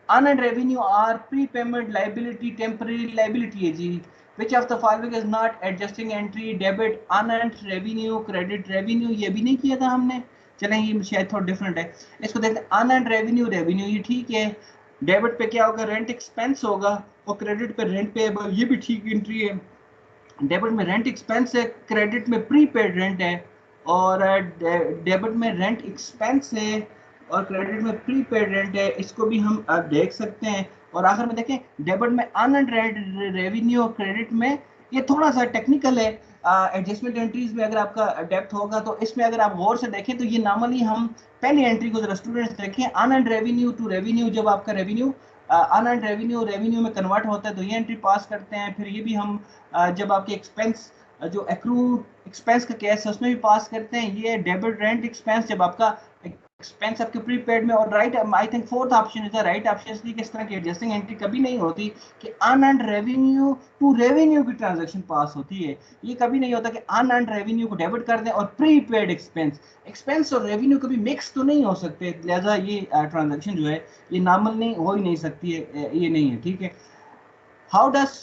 Unearned revenue or prepayment liability, temporary liability है जी. Which of the following is not adjusting entry? Debit, unearned revenue, credit revenue, ये भी नहीं किया था हमने. चलें ये शायद थोड़ा डिफरेंट है, इसको देखते हैं. unearned revenue, revenue ये ठीक है. डेबिट पे क्या होगा? रेंट एक्सपेंस होगा, और क्रेडिट पे रेंट पेएबल, ये भी ठीक एंट्री है. डेबिट में रेंट एक्सपेंस है, क्रेडिट में प्रीपेड रेंट है, और डेबिट में रेंट एक्सपेंस है और क्रेडिट में प्रीपेड रेंट है, इसको भी हम देख सकते हैं. और आखिर में देखें डेबिट में अनअर्न्ड रेवेन्यू और क्रेडिट में, ये थोड़ा सा टेक्निकल है. एडजस्टमेंट एंट्रीज में अगर आपका डेप्थ होगा तो इसमें अगर आप गौर से देखें तो ये नॉर्मली हम पहली एंट्री को जरा स्टूडेंट्स देखें, अनअर्न्ड रेवेन्यू टू रेवेन्यू, जब आपका रेवेन्यू अनअर्न्ड रेवेन्यू में कन्वर्ट होता है तो ये एंट्री पास करते हैं. फिर ये भी हम जब आपके एक्सपेंस जो एक्रूड एक्सपेंस का केस है उसमें भी पास करते हैं. ये डेबिट रेंट एक्सपेंस जब आपका एक्सपेंस आपके प्रीपेड में. और right I think fourth option is the right option, इसलिए किस तरह की एडजस्टिंग एंट्री कभी नहीं होती कि अनअर्न्ड रेवेन्यू टू रेवेन्यू की ट्रांजैक्शन पास होती है. ये कभी नहीं होता कि अनअर्न्ड रेवेन्यू को डेबिट कर दें और प्रीपेड एक्सपेंस और रेवेन्यू कभी मिक्स तो नहीं हो सकते, लिहाजा ये ट्रांजैक्शन जो है ये नॉर्मल नहीं हो ही नहीं सकती है, ये नहीं है. ठीक है. How does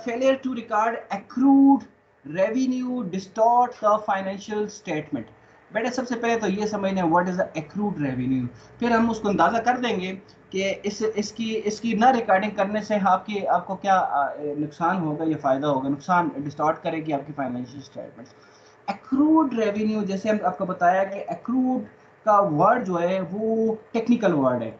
failure to record accrued revenue distort the financial statement? बेटा सबसे पहले तो ये समझना है what is the accrued revenue, फिर हम उसको अंदाजा कर देंगे कि इसकी ना रिकॉर्डिंग करने से आपको क्या नुकसान होगा या फायदा होगा. नुकसान डिस्टॉर्ट करेगी आपकी फाइनेंशियल स्टेटमेंट्स. एक्रूड रेवेन्यू, जैसे हम आपको बताया कि एक्रूड का वर्ड जो है वो टेक्निकल वर्ड है.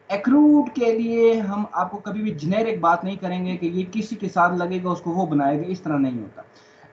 एक्रूड के लिए हम आपको कभी भी जेनेरिक बात नहीं करेंगे कि ये किसी के साथ लगेगा उसको वो बनाएगा, इस तरह नहीं होता.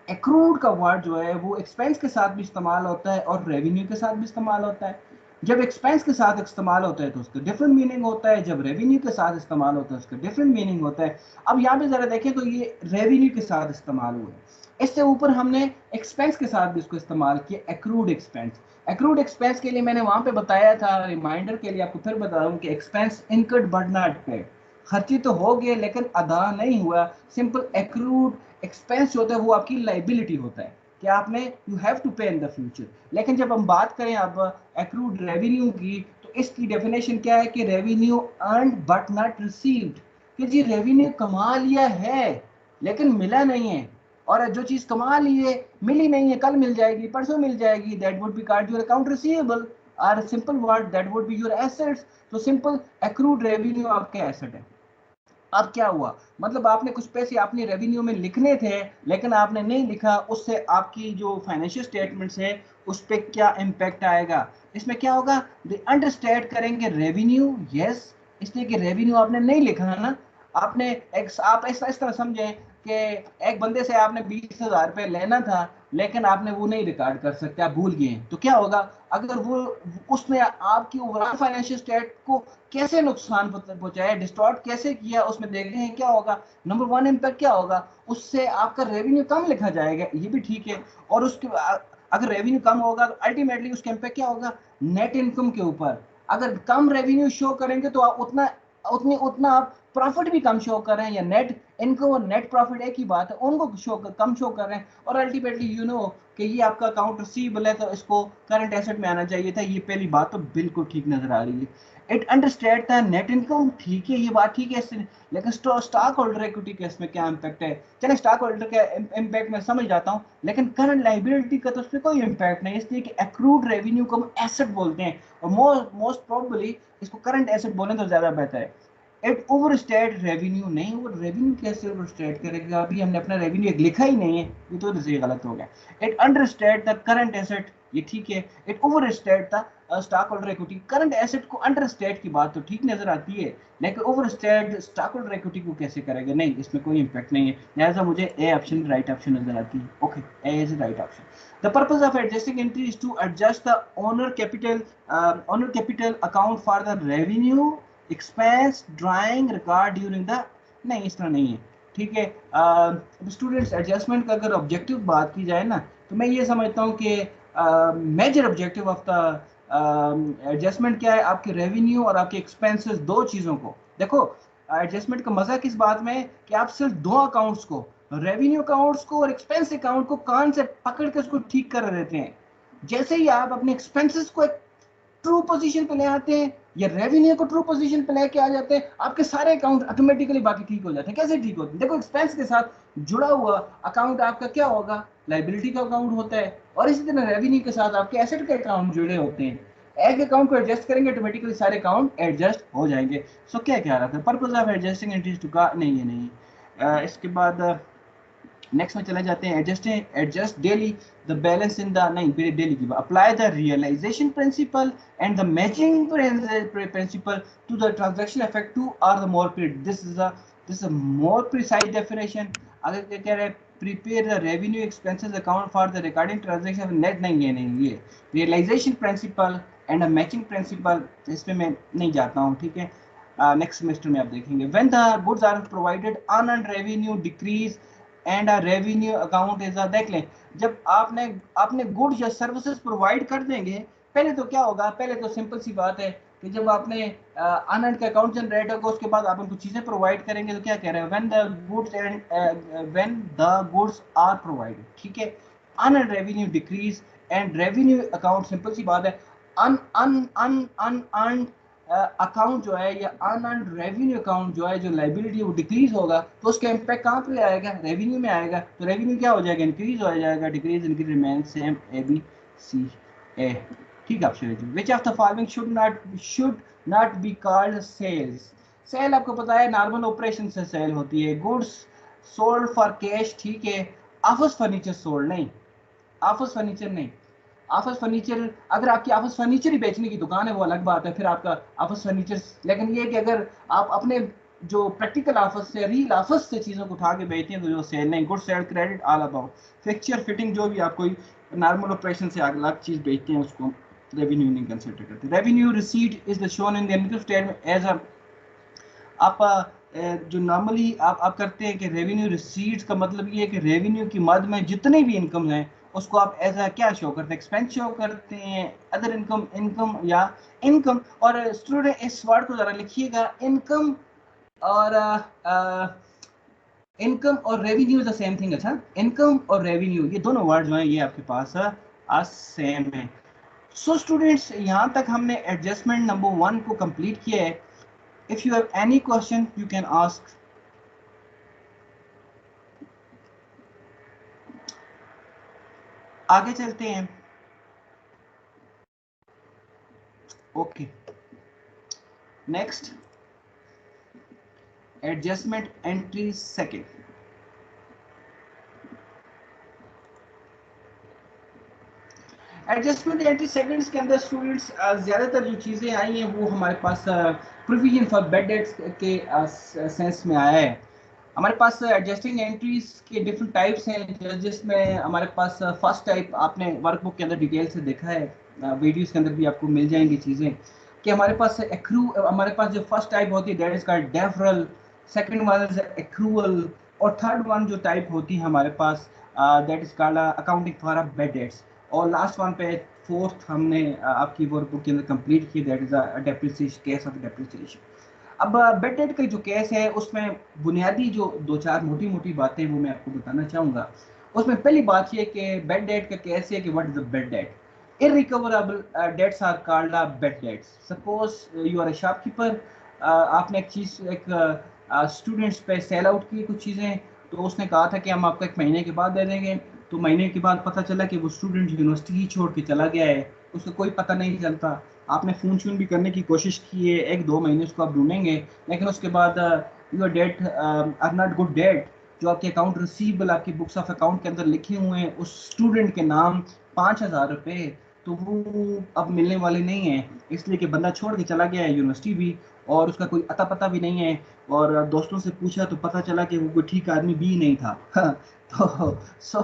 एक्रूड का वर्ड जो है वो एक्सपेंस के साथ भी इस्तेमाल होता है और रेवेन्यू के साथ भी इस्तेमाल होता है. जब एक्सपेंस के साथ इस्तेमाल होता है तो उसका डिफरेंट मीनिंग होता है, जब रेवेन्यू के साथ इस्तेमाल होता है उसका डिफरेंट मीनिंग होता है. अब यहाँ पे जरा देखें तो ये रेवेन्यू के साथ इस्तेमाल हुआ है, इससे ऊपर हमने एक्सपेंस के साथ भी इसको इस्तेमाल किया, एक्रूड एक्सपेंस. एक्रूड एक्सपेंस के लिए मैंने वहां पे बताया था, रिमाइंडर के लिए आपको फिर बता रहा हूँ कि expense incurred but not paid, खर्ची तो हो गए लेकिन अदा नहीं हुआ. सिंपल एक्रूड एक्सपेंस होता है वो आपकी लाइबिलिटी होता है कि आपने यू हैव टू पे इन द फ्यूचर. लेकिन जब हम बात करें अब एक्रूड रेवेन्यू की तो इसकी डेफिनेशन क्या है कि revenue earned but not received, कि जी रेवेन्यू कमा लिया है लेकिन मिला नहीं है, और जो चीज कमा ली है मिली नहीं है, कल मिल जाएगी परसों मिल जाएगी, that would be called your account receivable, और simple word that would be your assets. तो सिंपल एक्रूड रेवेन्यू आपके एसेट है. अब क्या हुआ, मतलब आपने कुछ पैसे अपने रेवेन्यू में लिखने थे लेकिन आपने नहीं लिखा, उससे आपकी जो फाइनेंशियल स्टेटमेंट्स है उस पर क्या इम्पैक्ट आएगा. इसमें क्या होगा, अंडरस्टैंड करेंगे रेवेन्यू, यस, इसलिए कि रेवेन्यू आपने नहीं लिखा है ना. आपने आप ऐसा इस तरह समझें कि एक बंदे से आपने 20,000 रुपये लेना था लेकिन आपने वो नहीं रिकॉर्ड कर सकते, आप भूल गए, तो क्या होगा, अगर वो उसने आपकी ओवरऑल फाइनेंशियल स्टेट को कैसे नुकसान पहुंचाया, डिस्टॉर्ट कैसे किया, उसमें देखते हैं क्या होगा. नंबर वन इम्पैक्ट क्या होगा, उससे आपका रेवेन्यू कम लिखा जाएगा, ये भी ठीक है. और उसके अगर रेवेन्यू कम होगा तो अल्टीमेटली उसका इम्पैक्ट क्या होगा, नेट इनकम के ऊपर. अगर कम रेवेन्यू शो करेंगे तो आप उतना आप प्रॉफिट भी कम शो कर रहे हैं, या नेट इनकम और नेट प्रॉफिट एक ही बात है, उनको कम शो कर रहे हैं, और अल्टीमेटली यू नो कि ये आपका अकाउंट रिसीवेबल है तो इसको करंट एसेट में आना चाहिए था, ये पहली बात तो बिल्कुल ठीक नजर आ रही है। इट अंडरस्टैंड था नेट इनकम, ठीक है ये बात ठीक है इससे, लेकिन स्टॉक होल्डर इक्विटी के इसमें क्या इम्पैक्ट है? चले स्टॉक होल्डर का इम्पैक्ट मैं समझ जाता हूँ, लेकिन करंट लाइबिलिटी का तो उसमें कोई इम्पैक्ट नहीं, इसलिए कि एक्रूड रेवेन्यू को हम एसेट बोलते हैं, और मोस्ट प्रोबेबली इसको करंट एसेट बोले तो ज्यादा बेहतर है। इट ओवरस्टेट रेवेन्यू, नहीं वो रेवेन्यू कैसे ओवरस्टेट करेगा? अभी हमने अपना रेवेन्यू एक लिखा ही नहीं है, ये तो सही गलत हो गया। It understate the current asset, ये ठीक है। It overstate the stock holder equity, current asset को अंडरस्टेट की बात तो ठीक नजर आती है, लेकिन ओवरस्टेट स्टॉक होल्डर इक्विटी को कैसे करेगा? नहीं, इसमें कोई इंपैक्ट नहीं है, लिहाजा मुझे ए ऑप्शन राइट ऑप्शन नजर आती है। Okay, A is right option. The purpose of adjusting entry is to adjust the owner capital account for the revenue expense drawing record during the, नहीं इस तरह नहीं है, ठीक है। स्टूडेंट्स एडजस्टमेंट का अगर ऑब्जेक्टिव बात की जाए ना, तो मैं ये समझता हूँ कि major objective of the adjustment क्या है? आपके रेवेन्यू और आपके एक्सपेंसेस, दो चीज़ों को देखो। एडजस्टमेंट का मजा किस बात में है कि आप सिर्फ दो अकाउंट्स को, रेवेन्यू अकाउंट्स को और एक्सपेंस अकाउंट को कान से पकड़ के उसको ठीक कर देते हैं। जैसे ही आप अपने एक्सपेंसेस को एक ट्रू पोजीशन पे ले आते हैं या रेवेन्यू को ट्रू पोजीशन पे लेके आ जाते हैं, आपके सारे अकाउंट ऑटोमेटिकली बाकी ठीक हो जाते हैं। कैसे ठीक होते हैं? देखो, एक्सपेंस के साथ जुड़ा हुआ अकाउंट आपका क्या होगा? लाइबिलिटी का अकाउंट होता है, और इसी तरह रेवेन्यू के साथ आपके एसेट के अकाउंट जुड़े होते हैं। एक अकाउंट को एडजस्ट करेंगे, ऑटोमेटिकली सारे अकाउंट एडजस्ट हो जाएंगे। सो क्या क्या रहा था purpose of adjusting entries to का, नहीं है नहीं। इसके बाद नेक्स्ट में चले जाते हैं, adjust daily the balance in the, नहीं डेली की, apply the realisation principle and the matching principle to the transaction effect to are the more period, this a more precise definition. अगर क्या कह रहे हैं, prepare the revenue expenses account for the recording transaction net, नहीं है नहीं, ये realisation principle and a matching principle, इसमें मैं नहीं जाता हूँ, ठीक है। नेक्स्ट सेमेस्टर में आप देखेंगे। When the goods are provided unearned revenue decrease and a revenue account is a, देख लें, जब आपने गुड्स या सर्विसेज प्रोवाइड कर देंगे, पहले तो क्या होगा? पहले तो सिंपल सी बात है कि जब आपने अनअर्न्ड का अकाउंट जनरेट होगा, उसके बाद आप उनको चीजें प्रोवाइड करेंगे, तो क्या कह रहे हैं? When the goods are provided, ठीक है, unearned revenue decrease and revenue account, simple सी बात है, अन अन अन अन अकाउंट जो है या अनअर्न्ड रेवेन्यू अकाउंट जो है, जो लाइबिलिटी है वो डिक्रीज होगा, तो उसका इम्पैक्ट कहाँ पे आएगा? रेवेन्यू में आएगा। तो रेवेन्यू क्या हो जाएगा? इंक्रीज हो जाएगा। Decrease increase remain same, A B C A, ठीक है। Option which of the following should not be called sales? Sale आपको पता है नॉर्मल ऑपरेशन से सेल होती है। गुड्स सोल्ड फॉर कैश, ठीक है। ऑफिस फर्नीचर सोल्ड, नहीं, ऑफिस फर्नीचर नहीं। ऑफिस फर्नीचर, अगर आपकी ऑफिस फर्नीचर ही बेचने की दुकान है वो अलग बात है, फिर आपका ऑफिस फर्नीचर, लेकिन ये कि अगर आप अपने जो प्रैक्टिकल ऑफिस से, रील ऑफिस से चीज़ों को उठा के बेचते हैं, तो जो सेल नहीं। Good cell credit all about fixture fitting, जो भी आप कोई नॉर्मल ऑपरेशन से अलग चीज़ बेचते हैं, उसको रेवेन्यू नहीं कंसिडर करते। Revenue receipt is the shown in the income statement as a, आप जो नॉर्मली आप करते हैं कि रेवेन्यू रिसीट्स का मतलब ये है कि रेवेन्यू की मद में जितने भी इनकम हैं उसको आप एज अ क्या शो करते हैं? एक्सपेंस शो करते हैं, अदर इनकम, इनकम या इनकम। और स्टूडेंट इस वर्ड को जरा लिखिएगा, इनकम और इनकम और revenue is the same thing. अच्छा, इनकम और रेवेन्यू ये दोनों वर्ड जो हैं ये आपके पास सेम है। सो स्टूडेंट्स, यहाँ तक हमने एडजस्टमेंट नंबर 1 को कंप्लीट किया है। If you have any question, you can ask. आगे चलते हैं। Okay. Next, adjustment entry second. Adjustment entry seconds के अंदर स्टूडेंट्स ज़्यादातर जो चीज़ें आई हैं वो हमारे पास प्रोविजन फॉर बेड डेट्स के सेंस में आया है। हमारे पास एडजस्टिंग एंट्रीज के डिफरेंट टाइप्स हैं, जिसमें हमारे पास फर्स्ट टाइप आपने वर्कबुक के अंदर डिटेल से देखा है, वीडियोस के अंदर भी आपको मिल जाएंगी चीज़ें, कि हमारे पास एक्रू, हमारे पास जो फर्स्ट टाइप होती है that is called deferral, second one is accrual, और थर्ड वन जो टाइप होती है हमारे पास that is called accounting for bad debts, और लास्ट वन पे फोर्थ हमने आपकी वर्कबुक के अंदर कंप्लीट की, that is a depreciation, case of depreciation. अब बेड डेट का जो केस है उसमें बुनियादी जो दो चार मोटी मोटी बातें वो मैं आपको बताना चाहूँगा। उसमें पहली बात ये कि बेड डेट का केस है कि what is the bad debt. Irrecoverable debts are called bad debts. Suppose you are a shopkeeper, आपने एक चीज़ एक स्टूडेंट्स पे सेल आउट की कुछ चीज़ें, तो उसने कहा था कि हम आपको 1 महीने के बाद दे देंगे। तो महीने के बाद पता चला कि वो स्टूडेंट यूनिवर्सिटी ही छोड़ के चला गया है, उसका कोई पता नहीं चलता। आपने फ़ोन शून भी करने की कोशिश की है, 1-2 महीने उसको आप ढूंढेंगे, लेकिन उसके बाद your debt are not good debt. जो आपके अकाउंट रिसीवेबल आपकी बुक्स ऑफ अकाउंट के अंदर लिखे हुए हैं उस स्टूडेंट के नाम 5,000 रुपये, तो वो अब मिलने वाले नहीं है, इसलिए कि बंदा छोड़ के चला गया है यूनिवर्सिटी भी, और उसका कोई अता पता भी नहीं है। और दोस्तों से पूछा तो पता चला कि वो कोई ठीक आदमी भी नहीं था। तो सो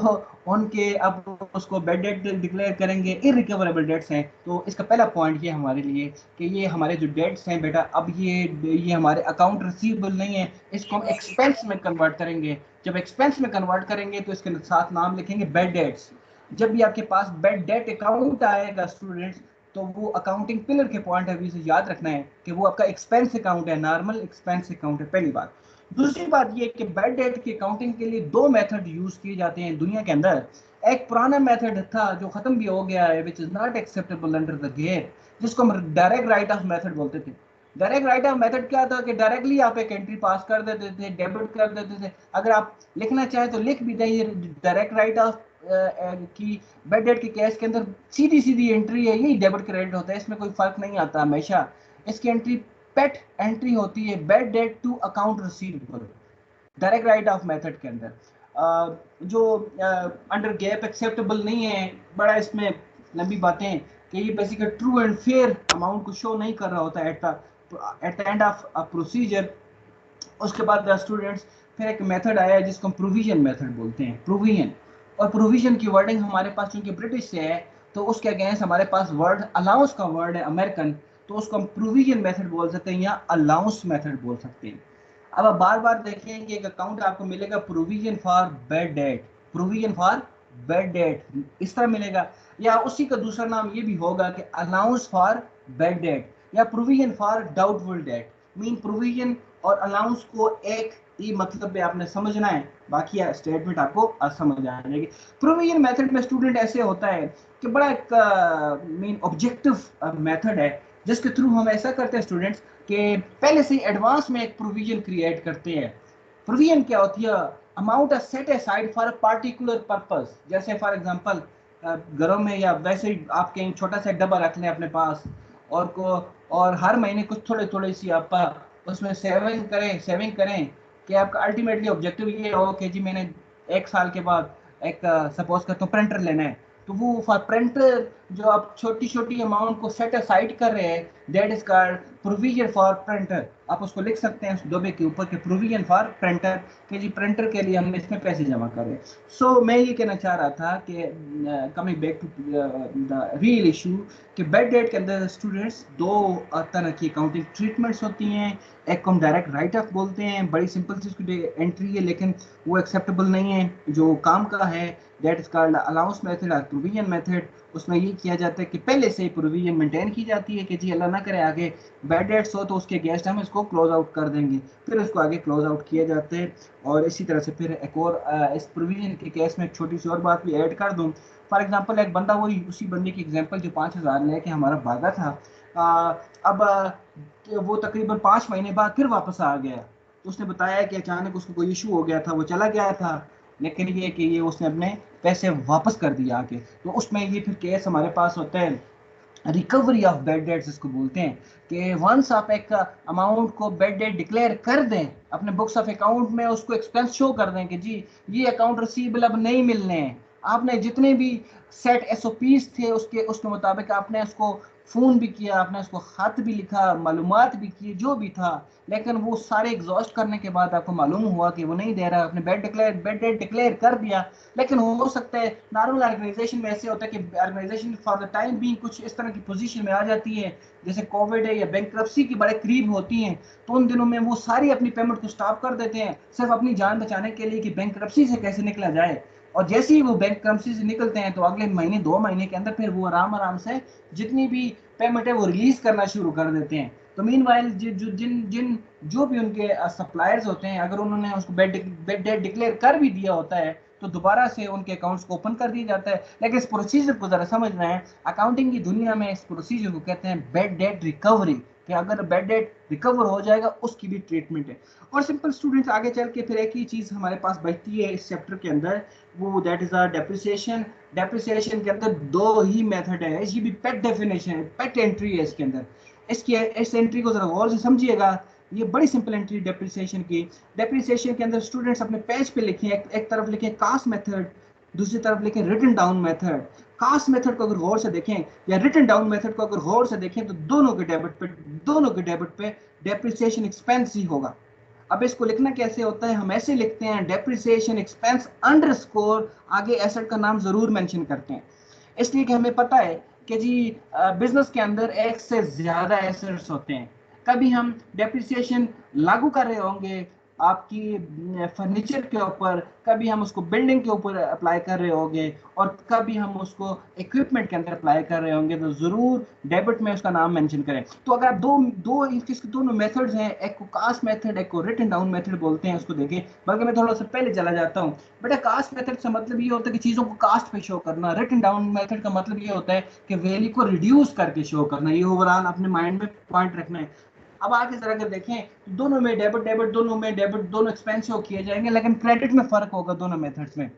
उनके अब उसको बेड डेट डिक्लेयर करेंगे, इरिकवरेबल डेट्स हैं। तो इसका पहला पॉइंट ये हमारे लिए कि ये हमारे जो डेट्स हैं बेटा, अब ये हमारे अकाउंट रिसीवेबल नहीं है, इसको हम एक्सपेंस में कन्वर्ट करेंगे। जब एक्सपेंस में कन्वर्ट करेंगे तो इसके साथ नाम लिखेंगे बेड डेट्स। जब भी आपके पास बेड डेट अकाउंट आएगा स्टूडेंट्स, तो वो अकाउंटिंग पिलर के पॉइंट ऑफ व्यू से याद रखना है कि वो आपका एक्सपेंस अकाउंट है, नॉर्मल एक्सपेंस अकाउंट है, पहली बात। दूसरी बात ये कि बैड डेट की अकाउंटिंग के लिए दो मेथड यूज किए जाते हैं दुनिया के अंदर। एक पुराना मेथड था जो खत्म भी हो गया है, which is not acceptable under the gate, जिसको हम डायरेक्ट राइट ऑफ मेथड बोलते थे। डायरेक्ट राइट ऑफ मेथड क्या था कि डायरेक्टली आप एक एंट्री पास कर देते थे, डेबिट कर देते थे। अगर आप लिखना चाहें तो लिख भी दें। डायरेक्ट राइट ऑफ की बैड डेट के केस के अंदर सीधी सीधी एंट्री है, यही डेबिट क्रेडिट होता है, इसमें कोई फर्क नहीं आता हमेशा। इसकी एंट्री पेट एंट्री होती है, bad debt to account receivable, direct write off method के अंदर। जो अंडर गैप एक्सेप्टेबल नहीं है, बड़ा इसमें लंबी बातें कि ये basically true and fair amount को शो नहीं कर रहा होता eight the end of procedure. उसके बाद स्टूडेंट्स फिर एक मेथड आया है जिसको हम प्रोविजन मेथड बोलते हैं, प्रोविजन। और प्रोविजन की वर्डिंग हमारे पास चूंकि ब्रिटिश से है, तो उसके अगेंस्ट हमारे पास वर्ड अलाउंस का वर्ड है अमेरिकन, तो उसको हम प्रोविजन मेथड बोल सकते हैं या अलाउंस मेथड बोल सकते हैं। अब आप बार बार देखेंगे एक अकाउंट आपको मिलेगा provision for bad date, provision for bad date इस तरह मिलेगा, या उसी का दूसरा नाम ये भी होगा कि अलाउंस फॉर बैड डेट या provision for doubtful debt. Mean provision और अलाउंस को एक ही मतलब पे आपने समझना है, बाकी स्टेटमेंट आपको समझ आ जाएगी। प्रोविजन मेथड में स्टूडेंट ऐसे होता है कि बड़ा एक मेन ऑब्जेक्टिव मेथड है, जिसके थ्रू हम ऐसा करते हैं स्टूडेंट्स कि पहले से एडवांस में एक प्रोविजन क्रिएट करते हैं। प्रोविजन क्या होती है? Amount set aside for a particular purpose. जैसे फॉर एग्जांपल घरों में या वैसे ही आप कहीं छोटा सा डब्बा रख लें अपने पास, और हर महीने कुछ थोड़े थोड़ी सी आप उसमें सेविंग करें कि आपका अल्टीमेटली ऑब्जेक्टिव ये हो कि जी मैंने 1 साल के बाद एक सपोज करता हूँ प्रिंटर लेना है, तो वो फॉर प्रिंटर जो आप छोटी छोटी अमाउंट को सेट असाइड कर रहे हैं, that is called provision for printer. आप उसको लिख सकते हैं उस डब्बे के ऊपर कि प्रोविजन फॉर प्रिंटर, कि जी प्रिंटर के लिए हमने इसमें पैसे जमा कर रहे हैं। सो मैं ये कहना चाह रहा था कि coming back to the real issue, कि बेड डेट के अंदर स्टूडेंट्स दो तरह की अकाउंटिंग ट्रीटमेंट्स होती हैं। एक को हम डायरेक्ट राइट ऑफ बोलते हैं, बड़ी सिंपल सी उसकी एंट्री है, लेकिन वो एक्सेप्टेबल नहीं है जो काम का है, that is called allowance method और प्रोविजन मेथड। उसमें ये किया जाता है कि पहले से ही प्रोविजन मेंटेन की जाती है कि जी अल्लाह ना करे आगे बैड डेट्स हो तो उसके अगेंस्ट हम इसको क्लोज आउट कर देंगे, फिर उसको आगे क्लोज आउट किया जाते हैं। और इसी तरह से फिर एक और इस प्रोविजन के केस में एक छोटी सी और बात भी ऐड कर दूं। फॉर एग्जांपल एक बंदा, वही उसी बंदे की एग्जांपल जो 5,000 लेके हमारा भागा था, अब वो तकरीबन 5 महीने बाद फिर वापस आ गया। तो उसने बताया कि अचानक उसको कोई इशू हो गया था, वो चला गया था, लेकिन ये कि ये उसने अपने पैसे वापस कर दिया आके। तो उसमें ये फिर केस हमारे पास होता है रिकवरी ऑफ बेड डेट्स, इसको बोलते हैं कि वंस आप एक अमाउंट को बेड डेट डिक्लेयर कर दें अपने बुक्स ऑफ अकाउंट में, उसको एक्सपेंस शो कर दें कि जी ये अकाउंट रिसीवेबल अब नहीं मिलने हैं। आपने जितने भी सेट एसओपीज थे उसके मुताबिक आपने उसको फ़ोन भी किया, आपने उसको ख़त भी लिखा, मालूमात भी की, जो भी था, लेकिन वो सारे एग्जॉस्ट करने के बाद आपको मालूम हुआ कि वो नहीं दे रहा। आपने बेड डेट डिक्लेयर कर दिया, लेकिन हो सकता है नॉर्मल ऑर्गेनाइजेशन में ऐसे होता है कि ऑर्गेनाइजेशन फॉर द टाइम भी कुछ इस तरह की पोजीशन में आ जाती है, जैसे कोविड है या बैंकरप्सी की बड़े करीब होती हैं, तो उन दिनों में वो सारी अपनी पेमेंट को स्टॉप कर देते हैं सिर्फ अपनी जान बचाने के लिए कि बैंकरप्सी से कैसे निकला जाए। और जैसे ही वो बैंकरप्सी से निकलते हैं तो अगले महीने 2 महीने के अंदर फिर वो आराम आराम से जितनी भी पेमेंट है वो रिलीज करना शुरू कर देते हैं। तो मीनवाइल जो भी उनके सप्लायर्स होते हैं, अगर उन्होंने उसको बेड डेट डिक्लेयर कर भी दिया होता है तो दोबारा से उनके अकाउंट्स को ओपन कर दिया जाता है। लेकिन इस प्रोसीजर को जरा समझ रहे हैं, अकाउंटिंग की दुनिया में इस प्रोसीजर को कहते हैं बेड डेट रिकवरी, कि अगर बेड डेट रिकवर हो जाएगा उसकी भी ट्रीटमेंट है। और सिंपल स्टूडेंट्स, आगे चल के फिर एक ही चीज हमारे पास बचती है इस चैप्टर के अंदर, वो दैट इज डेप्रिसिएशन। डेप्रिसिएशन के अंदर दो ही मेथड है, इसकी भी पेट डेफिनेशन है, पेट एंट्री है इसके अंदर। इसकी इस एंट्री को जरा गौर से समझिएगा, ये बड़ी सिंपल एंट्री डेप्रिसिएशन की। डेप्रिसिएशन के अंदर स्टूडेंट्स अपने पेज पे लिखें, एक तरफ लिखें कास्ट मेथड, दूसरी तरफ लिखें written down method. Cost method को अगर गौर से देखें या रिटन डाउन मेथड को अगर गौर से देखें तो दोनों के डेबिट पे डेप्रिसिएशन एक्सपेंस ही होगा। अब इसको लिखना कैसे होता है, हम ऐसे लिखते हैं डेप्रिसिएशन एक्सपेंस अंडरस्कोर, आगे एसेट का नाम जरूर मेंशन करते हैं, इसलिए कि हमें पता है कि जी बिजनेस के अंदर एक से ज्यादा एसेट्स होते हैं। कभी हम डेप्रिसिएशन लागू कर रहे होंगे आपकी फर्नीचर के ऊपर, कभी हम उसको बिल्डिंग के ऊपर अप्लाई कर रहे होंगे, और कभी हम उसको इक्विपमेंट के अंदर अप्लाई कर रहे होंगे, तो जरूर डेबिट में उसका नाम मेंशन करें। तो अगर आप दो दो इसके दोनों मेथड्स हैं, एक को कास्ट मेथड, एक को रिटन डाउन मेथड बोलते हैं, उसको देखें। बल्कि मैं थोड़ा सा पहले चला जाता हूँ। बेटा कास्ट मेथड से मतलब ये होता है कि चीजों को कास्ट पे शो करना। रिटन डाउन मेथड का मतलब ये होता है कि वैल्यू को रिड्यूस करके शो करना। ये ओवरऑल अपने माइंड में पॉइंट रखना है। अब आगे जरा अगर देखें, दोनों में डेबिट दोनों एक्सपेंस शो किए जाएंगे, लेकिन क्रेडिट में फर्क होगा दोनों मेथड्स में,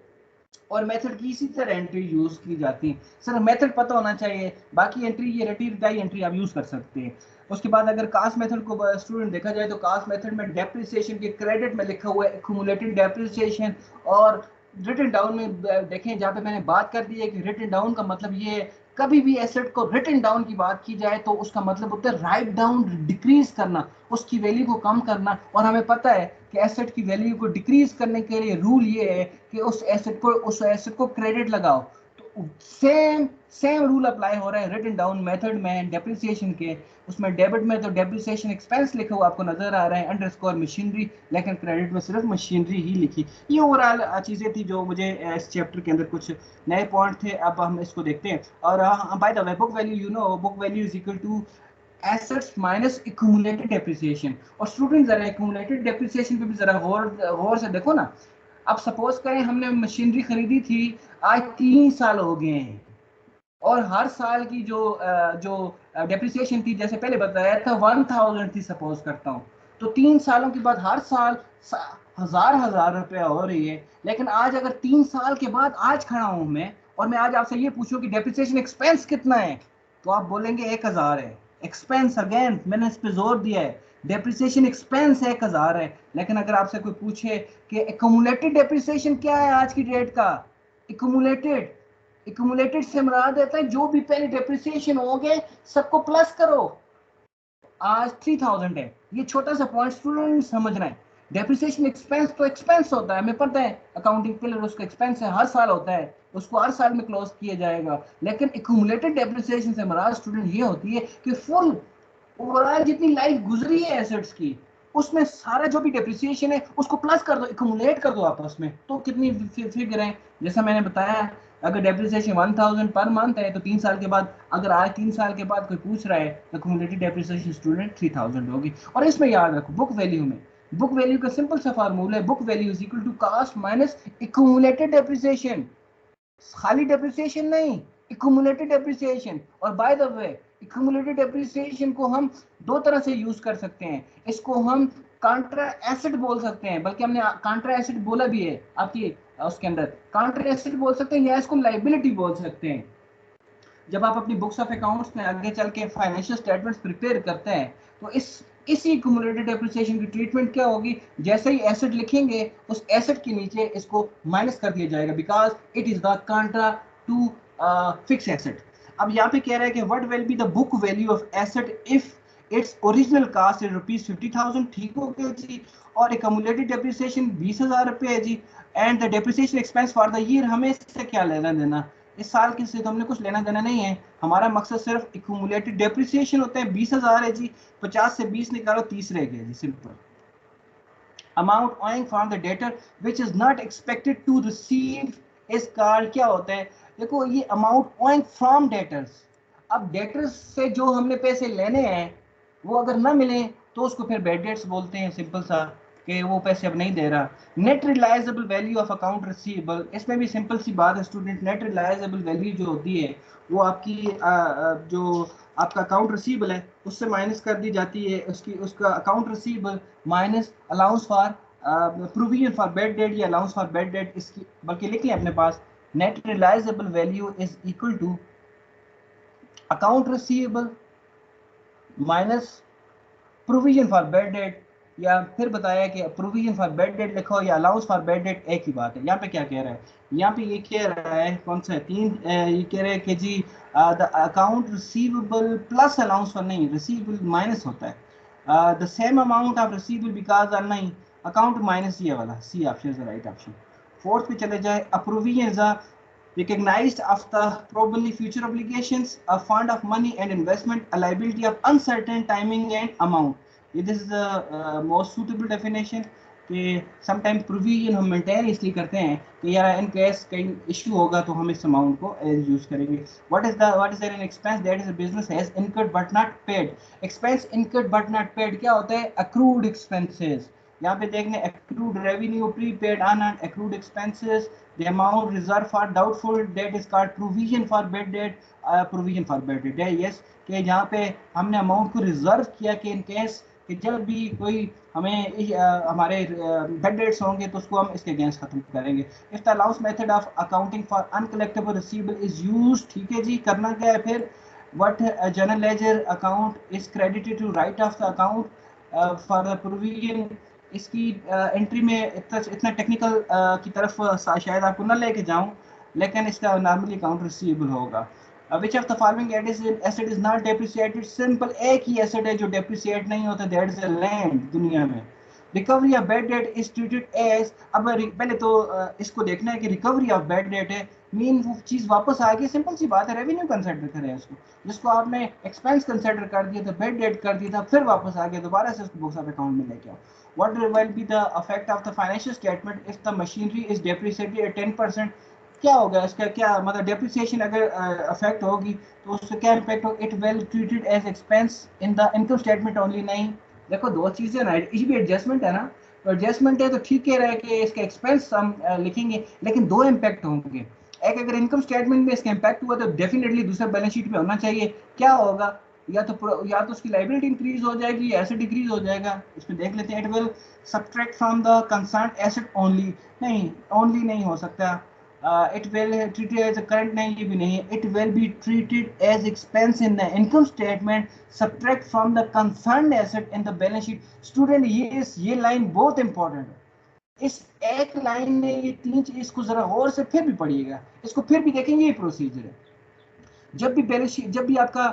और मेथड की इसी तरह एंट्री यूज की जाती है। सर मेथड पता होना चाहिए, बाकी एंट्री ये रटी रटाई एंट्री आप यूज कर सकते हैं। उसके बाद अगर कास्ट मेथड को स्टूडेंट देखा जाए तो कास्ट मेथड में डेप्रिसिएशन के क्रेडिट में लिखा हुआ है एक्यूमुलेटेड डेप्रिसिएशन, और रिटन डाउन में देखें जहाँ पे मैंने बात कर दी है कि रिटन डाउन का मतलब ये है, कभी भी एसेट को रिटन डाउन की बात की जाए तो उसका मतलब होता है राइट डाउन, डिक्रीज करना, उसकी वैल्यू को कम करना। और हमें पता है कि एसेट की वैल्यू को डिक्रीज करने के लिए रूल ये है कि उस एसेट को क्रेडिट लगाओ। तो सेम रूल अप्लाई हो रहा है रिटन डाउन मेथड में डेप्रिसिएशन के। उसमें डेबिट में तो डेप्रिसिएशन एक्सपेंस लिखा हुआ आपको नजर आ रहा है अंडरस्कोर मशीनरी, लेकिन क्रेडिट में सिर्फ मशीनरी ही लिखी। ये ओवरऑल चीजें थी जो मुझे इस चैप्टर के अंदर कुछ नए पॉइंट थे। अब हम इसको देखते हैं। और by the way book value, book value is equal to assets minus accumulated depreciation. और स्टूडेंट जरा एक्यूमुलेटेड डेप्रिसिएशन पे भी जरा गौर से देखो ना। अब सपोज करें हमने मशीनरी खरीदी थी, आज 3 साल हो गए हैं, और हर साल की जो डेप्रिसिएशन थी, जैसे पहले बताया था 1000 थी सपोज करता हूँ, तो 3 सालों के बाद हर साल हजार रुपया हो रही है। लेकिन आज अगर 3 साल के बाद आज खड़ा हूं मैं, और मैं आज आपसे ये पूछूं कि डेप्रिसिएशन एक्सपेंस कितना है, तो आप बोलेंगे 1000 है। एक्सपेंस, अगेन मैंने इस पे जोर दिया है, डेप्रिसिएशन एक्सपेंस 1000 है। लेकिन अगर आपसे कोई पूछे कि एक्यूमुलेटेड डेप्रिसिएशन क्या है आज की डेट का, एक्यूमुलेटेड से मुराद देता है जो भी पहले डेप्रिसिएशन हो गए सबको प्लस करो, आज 3000 है। ये छोटा सा पॉइंट स्टूडेंट समझना है। डेप्रिसिएशन एक्सपेंस तो एक्सपेंस होता है, हमें पता है अकाउंटिंग पिलर उसका एक्सपेंस है, हर साल होता है, उसको हर साल में क्लोज किया जाएगा। लेकिन एक्यूमुलेटेड डेप्रिसिएशन से मुराद स्टूडेंट ये होती है कि फुल ओवरऑल जितनी लाइफ गुजरी है एसेट्स की, उसमें सारा जो भी डेप्रिसिएशन है उसको प्लस कर दो, एक्यूमुलेट कर दो आपस में, तो कितनी फिगर है। जैसा मैंने बताया, अगर डेप्रिसिएशन 1000 पर मंथ है तो 3 साल के बाद, अगर आज 3 साल के बाद कोई पूछ रहा है तो क्यूमुलेटेड डेप्रिसिएशन स्टूडेंट 3000 होगी। और इसमें याद रखो बुक वैल्यू में, बुक वैल्यू का सिंपल सा फार्मूला है, book value is equal to cost minus accumulated depreciation, खाली डेप्रिसिएशन नहीं, एक्यूमुलेटेड डेप्रिसिएशन। और by the way accumulated depreciation को हम दो तरह से यूज कर सकते हैं, इसको हम कांट्रा एसेट बोल सकते हैं, बल्कि हमने कांट्रा एसेट बोला भी है आपकी उसके अंदर, कांट्रा एसेट बोल सकते हैं या इसको लाइबिलिटी बोल सकते हैं। जब आप अपनी बुक्स ऑफ अकाउंट्स में आगे चल के फाइनेंशियल स्टेटमेंट्स प्रिपेयर करते हैं तो इसी एक्यूमुलेटेड डेप्रिसिएशन की ट्रीटमेंट क्या होगी, जैसे ही एसेट लिखेंगे उस एसेट के नीचे इसको माइनस कर दिया जाएगा, because it is the contra to fix asset. अब यहाँ पे कह रहा है कि what will be the book value of asset if its original cost is ₹50,000, ठीक हो गया जी। और एक्यूमुलेटेड डेप्रिसिएशन 20,000 रुपये है जी। And the depreciation expense for the year, हमें इससे क्या लेना देना, इस साल के से तो हमने कुछ लेना देना नहीं है, हमारा मकसद सिर्फ एक्यूमुलेटेड डेप्रिसिएशन होता है। 20,000 है जी, 50 से 20 निकालो 30 रह गया जी, simple. Amount owing from the debtor which is not expected to receive is called, क्या होता है, देखो ये अमाउंट ओइंग फ्रॉम डेटर्स। अब डेटर्स से जो हमने पैसे लेने हैं वो अगर ना मिले तो उसको फिर बैड डेट्स बोलते हैं, सिंपल सा, कि वो पैसे अब नहीं दे रहा। Net realisable value of account receivable, इसमें भी सिंपल सी बात है स्टूडेंट, नेट रिलायजेबल वैल्यू जो होती है वो आपकी जो आपका अकाउंट रिसीवेबल है उससे माइनस कर दी जाती है, उसकी उसका account receivable minus allowance for provision for bad debt या अलाउंस फॉर बैड डेट, इसकी बल्कि लिख लें अपने पास, net realisable value is equal to account receivable minus provision for bad debt, या फिर बताया कि प्रोविजन फॉर बैड डेट लिखो या अलाउंस फॉर बैड डेट, एक ही बात है। यहाँ पे क्या कह रहा है, यहाँ पे ये कह रहा है कौन सा है, ये कह रहा है कि जी the account receivable plus allowance for, नहीं रिसीवेबल माइनस होता है, the same amount of receivable because on, नहीं अकाउंट माइनस, ये वाला C option is the right option. Fourth पे चले जाए, a provision is a recognized of the probably future obligations, a fund of money and investment, a liability of uncertain timing and amount. This is the most suitable definition कि sometime provision हम maintain इसलिए करते हैं कि यार in case कहीं issue होगा तो हम इस अमाउंट को यूज करेंगे। What is an expense that is a business has incurred but not paid, expense incurred but not paid क्या होता है, अक्रूड एक्सपेंसेस। यहाँ पे देखने accrued revenue, prepaid unearned accrued expenses, the amount reserved for doubtful debt is called provision for bad debt, provision for bad debt है yes, कि जहाँ पे हमने अमाउंट को रिजर्व किया कि इन केस कि जब भी कोई हमें हमारे बैड डेट्स होंगे तो उसको हम इसके अगेंस्ट खत्म करेंगे। If the allowance method of accounting for uncollectible receivable is used, ठीक है जी, करना क्या है फिर, what general ledger account is credited to right of the account for the provision। इसकी एंट्री में इतना टेक्निकल की तरफ शायद आपको ना लेके जाऊं, लेकिन इसका नॉर्मली अकाउंट रिसीवेबल होगा। विच of the following asset is not depreciated, simple एक ही एसेट है जो डेप्रिसिएट नहीं होता, दैट इज अ लैंड दुनिया में। Recovery of bad debt is treated as, अब पहले तो इसको देखना है कि रिकवरी ऑफ बैड डेट है, मीन वो चीज वापस आ गई, सिंपल सी बात है, रेवेन्यू कंसिडर करें उसको, जिसको आपने एक्सपेंस कंसिडर कर दिया था, बैड डेट कर दिया था, फिर वापस आ गया, दोबारा से उसको बुक्स ऑफ अकाउंट में लेके आओ। What will be the effect of the financial statement if the machinery is depreciated at 10%? क्या होगा इसका, क्या मतलब डेप्रिसिएशन अगर अफेक्ट होगी तो उससे क्या इम्पैक्ट होगा, it will treated as expense in the income statement only, नहीं देखो दो चीजें ना, ये भी एडजस्टमेंट है ना, तो एडजस्टमेंट है तो ठीक कह रहा है कि इसका एक्सपेंस हम लिखेंगे, लेकिन दो इम्पैक्ट होंगे, एक अगर इनकम स्टेटमेंट में इसका इम्पैक्ट हुआ तो डेफिनेटली दूसरा बैलेंस शीट में होना चाहिए, क्या होगा, या तो उसकी लाइबिलिटी इंक्रीज हो जाएगी या एसेट डिक्रीज हो जाएगा। इसमें देख लेते हैं, it will subtract from the concern asset only, नहीं ओनली नहीं हो सकता, it will treated as current, नहीं ये भी नहीं है, it will be treated as expense in the income statement, subtract from the concern asset in the balance sheet. Student ये लाइन बहुत इंपॉर्टेंट है, इस एक लाइन में ये तीन चीज, इसको जरा गौर से फिर भी पढ़िएगा, इसको फिर भी देखेंगे, ये प्रोसीजर है। जब भी बैलेंस शीट, जब भी आपका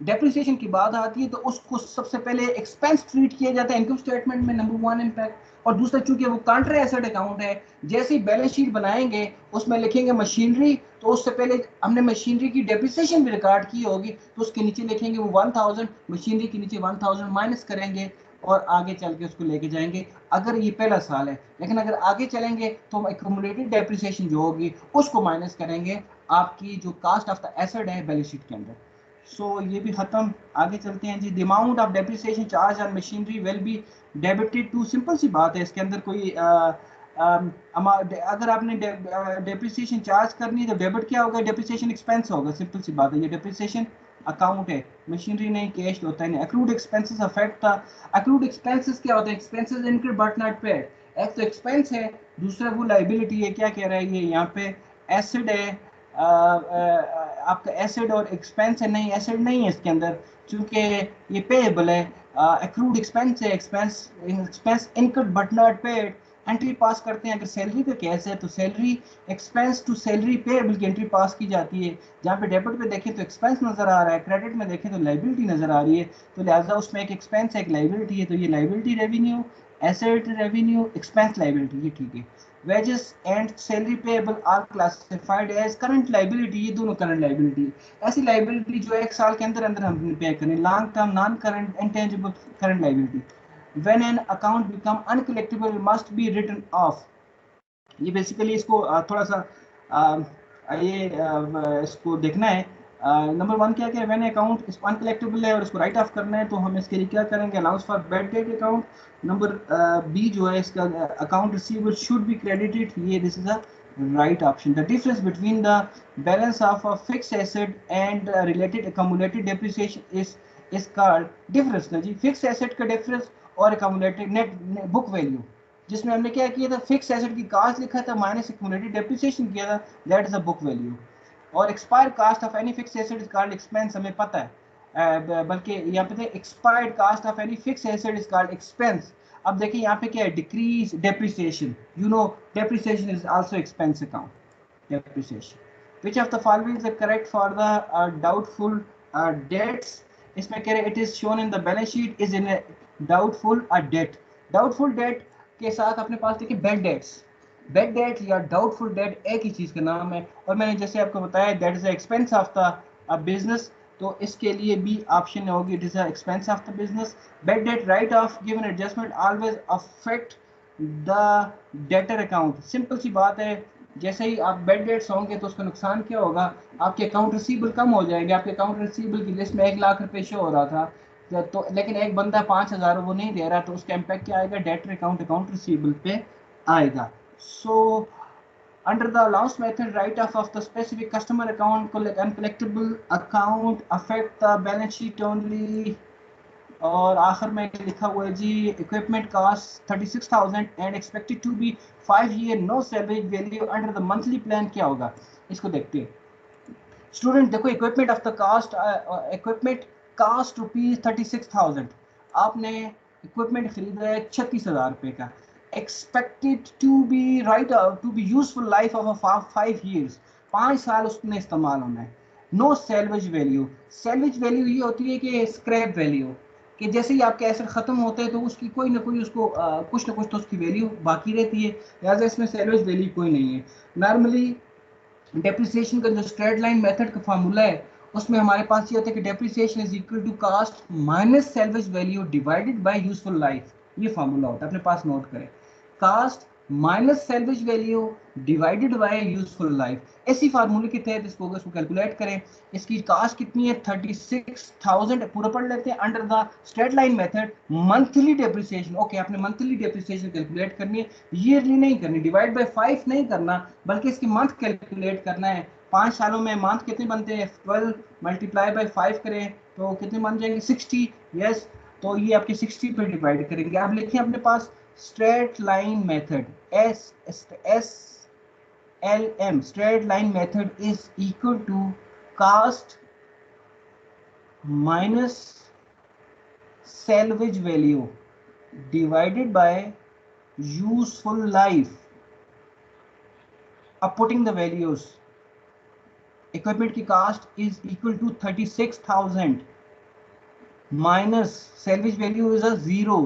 डेप्रिसिएशन की बात आती है तो उसको सबसे पहले एक्सपेंस ट्रीट किया जाता है इनकम स्टेटमेंट में, नंबर वन इम्पैक्ट, और दूसरा चूंकि वो कांट्रा एसेट अकाउंट है, जैसे ही बैलेंस शीट बनाएंगे उसमें लिखेंगे मशीनरी, तो उससे पहले हमने मशीनरी की डेप्रिसिएशन भी रिकॉर्ड की होगी, तो उसके नीचे लिखेंगे वो 1000, मशीनरी के नीचे 1000 माइनस करेंगे और आगे चल के उसको लेके जाएंगे, अगर ये पहला साल है। लेकिन अगर आगे चलेंगे तो हम एक्यूमुलेटेड डेप्रिसिएशन जो होगी उसको माइनस करेंगे आपकी जो कास्ट ऑफ द एसेट है बैलेंस शीट के अंदर। सो ये भी खत्म, आगे चलते हैं जी। The amount of depreciation charge on machinery will be debited to, simple सी बात है, इसके अंदर कोई अगर आपने डेप्रिसिएशन चार्ज करनी है तो डेबिट क्या होगा, डेप्रिसिएशन एक्सपेंस होगा, सिंपल सी बात है, ये डेप्रिसिएशन अकाउंट है, मशीनरी नहीं कैश होता है। Accrued expenses affect, accrued expenses क्या होते हैं, expenses incurred but not paid, एक तो एक्सपेंस है, दूसरा वो लाइबिलिटी है, क्या कह रहा है ये यहाँ पे, एसिड है, आपका एसिड और एक्सपेंस है, नहीं एसिड नहीं है इसके अंदर, चूंकि ये पेएबल है, एक्रूड एक्सपेंस है, expense incurred but not paid, entry pass करते हैं, अगर सैलरी का केस है तो salary expense to salary payable की एंट्री पास की जाती है, जहाँ पे डेबिट पे देखें तो एक्सपेंस नजर आ रहा है, क्रेडिट में देखें तो लाइबिलिटी नजर आ रही है, तो लिहाजा उसमें एक एक्सपेंस है एक लाइबिलिटी है, तो ये liability revenue, asset revenue, expense liability, ये ठीक है। Wages and salary payable are classified as current liability, ये दोनों करंट लाइबिलिटी, ऐसी लाइबिलिटी जो एक साल के अंदर अंदर हम पे करें, long term non current intangible current liability. When an account become uncollectible must be written off, ये बेसिकली इसको थोड़ा सा इसको देखना है नंबर 1 क्या है, व्हेन अकाउंट इस अनकलेक्टेबल है और इसको राइट ऑफ करना है तो हम इसके लिए क्या करेंगे, allowance for bad debt account. Number B जो है इसका, account receivable should be credited, ये this is a right option. The difference between the balance of a fixed asset and related accumulated depreciation is called difference ना जी, fixed asset का difference और accumulated net book value, जिसमें हमने क्या किया था, फिक्स एसेट की कॉस्ट लिखा था माइनस एक्यूमुलेटेड डेप्रिसिएशन किया था, that is a book value. और expire cost of any fix asset is called expense, हमें पता है, बल्कि यहाँ पे expired cost of any fix asset is called expense. अब देखिए यहाँ पे क्या है, decrease depreciation, you know depreciation is also expense account depreciation. which of the following is correct for the doubtful debts, इसमें कह रहे it is shown in the balance sheet is in a doubtful debt। doubtful debt के साथ अपने पास देखिए bad debts, bad debt या doubtful debt एक ही चीज का नाम है, और मैंने जैसे आपको बताया that is the expense of the business, तो इसके लिए भी ऑप्शन होगी it is the expense of the business। bad debt write off given adjustment always affect the debtor account, simple सी बात है, जैसे ही आप बेड डेट्स होंगे तो उसका नुकसान क्या होगा, आपके अकाउंट रिसीवेबल कम हो जाएंगे। आपके अकाउंट रिसीवेबल की लिस्ट में 1 लाख रुपए शो हो रहा था तो, लेकिन एक बंदा 5,000 वो नहीं दे रहा, तो उसका इम्पैक्ट क्या आएगा, डेटर अकाउंट अकाउंट रिसीवेबल पे आएगा। So under the allowance method write off the specific customer account uncollectable account affect the balance sheet only. और आखिर में लिखा हुआ है जी, equipment cost 36,000 and expected to be 5 year no salary value under the monthly plan, क्या होगा इसको देखते हैं। स्टूडेंट देखो, equipment of the cost, equipment cost rupees 36,000, आपने इक्विपमेंट खरीदा है 36,000 रुपए का, expected to B right to be useful life of 5 years, 5 साल उसमें इस्तेमाल होना है। No salvage value, salvage value ये होती है कि स्क्रैप वैल्यू, कि जैसे ही आपके एसेट खत्म होते हैं तो उसकी कोई ना कोई उसको कुछ ना कुछ तो उसकी वैल्यू बाकी रहती है, लिहाजा इसमें सैलवेज वैल्यू कोई नहीं है। नॉर्मली डेप्रिसिएशन का जो स्ट्रेट लाइन मेथड का फार्मूला है उसमें हमारे पास ये होता है कि depreciation is equal to cost minus salvage value divided by useful life, ये फार्मूला होता है, अपने पास नोट करें, cost minus salvage value divided by useful life. इसी फार्मूले के तहत इसको कैलकुलेट करें, इसकी कास्ट कितनी है 36,000, पूरा पढ़ लेते हैं, under the straight line method monthly depreciation, okay आपने मंथली डेप्रिसिएशन कैलकुलेट करनी है, ईयरली नहीं करनी, डिवाइड बाय 5 नहीं करना, बल्कि इसकी मंथ कैलकुलेट करना है। 5 सालों में मंथ कितने बनते हैं, 12 मल्टीप्लाई बाय 5 करें तो कितने बन जाएंगे 60, यस, तो ये आपके 60 पे डिवाइड करेंगे। आप लिखें अपने पास straight line method, SLM, straight line method is equal to cost minus salvage value divided by useful life। अब putting the values, equipment की cost is equal to 36,000 minus salvage value is a zero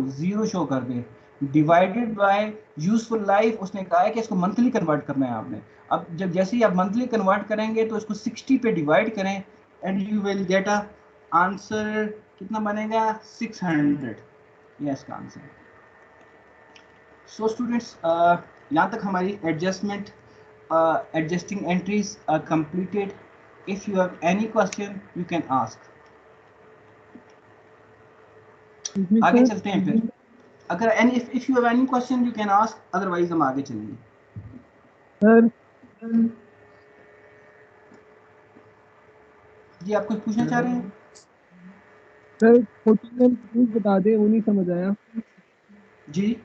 show कर दे, divided by useful life, उसने कहा है कि इसको monthly convert करना है आपने। अब जब जैसे ही आप मंथली कन्वर्ट करेंगे तो इसको 60 पे डिवाइड करें and you will get a answer, कितना बनेगा 600, ये इसका आंसर। सो स्टूडेंट्स, यहाँ तक हमारी adjustment adjusting entries are completed. If you have any question you can ask. आगे चलते हैं फिर, अगर if you have any question you can ask, otherwise हम आगे चलेंगे। सर जी आप कुछ पूछना चाह रहे हैं? सर 14 प्लीज बता दें, वो नहीं समझ आया। जी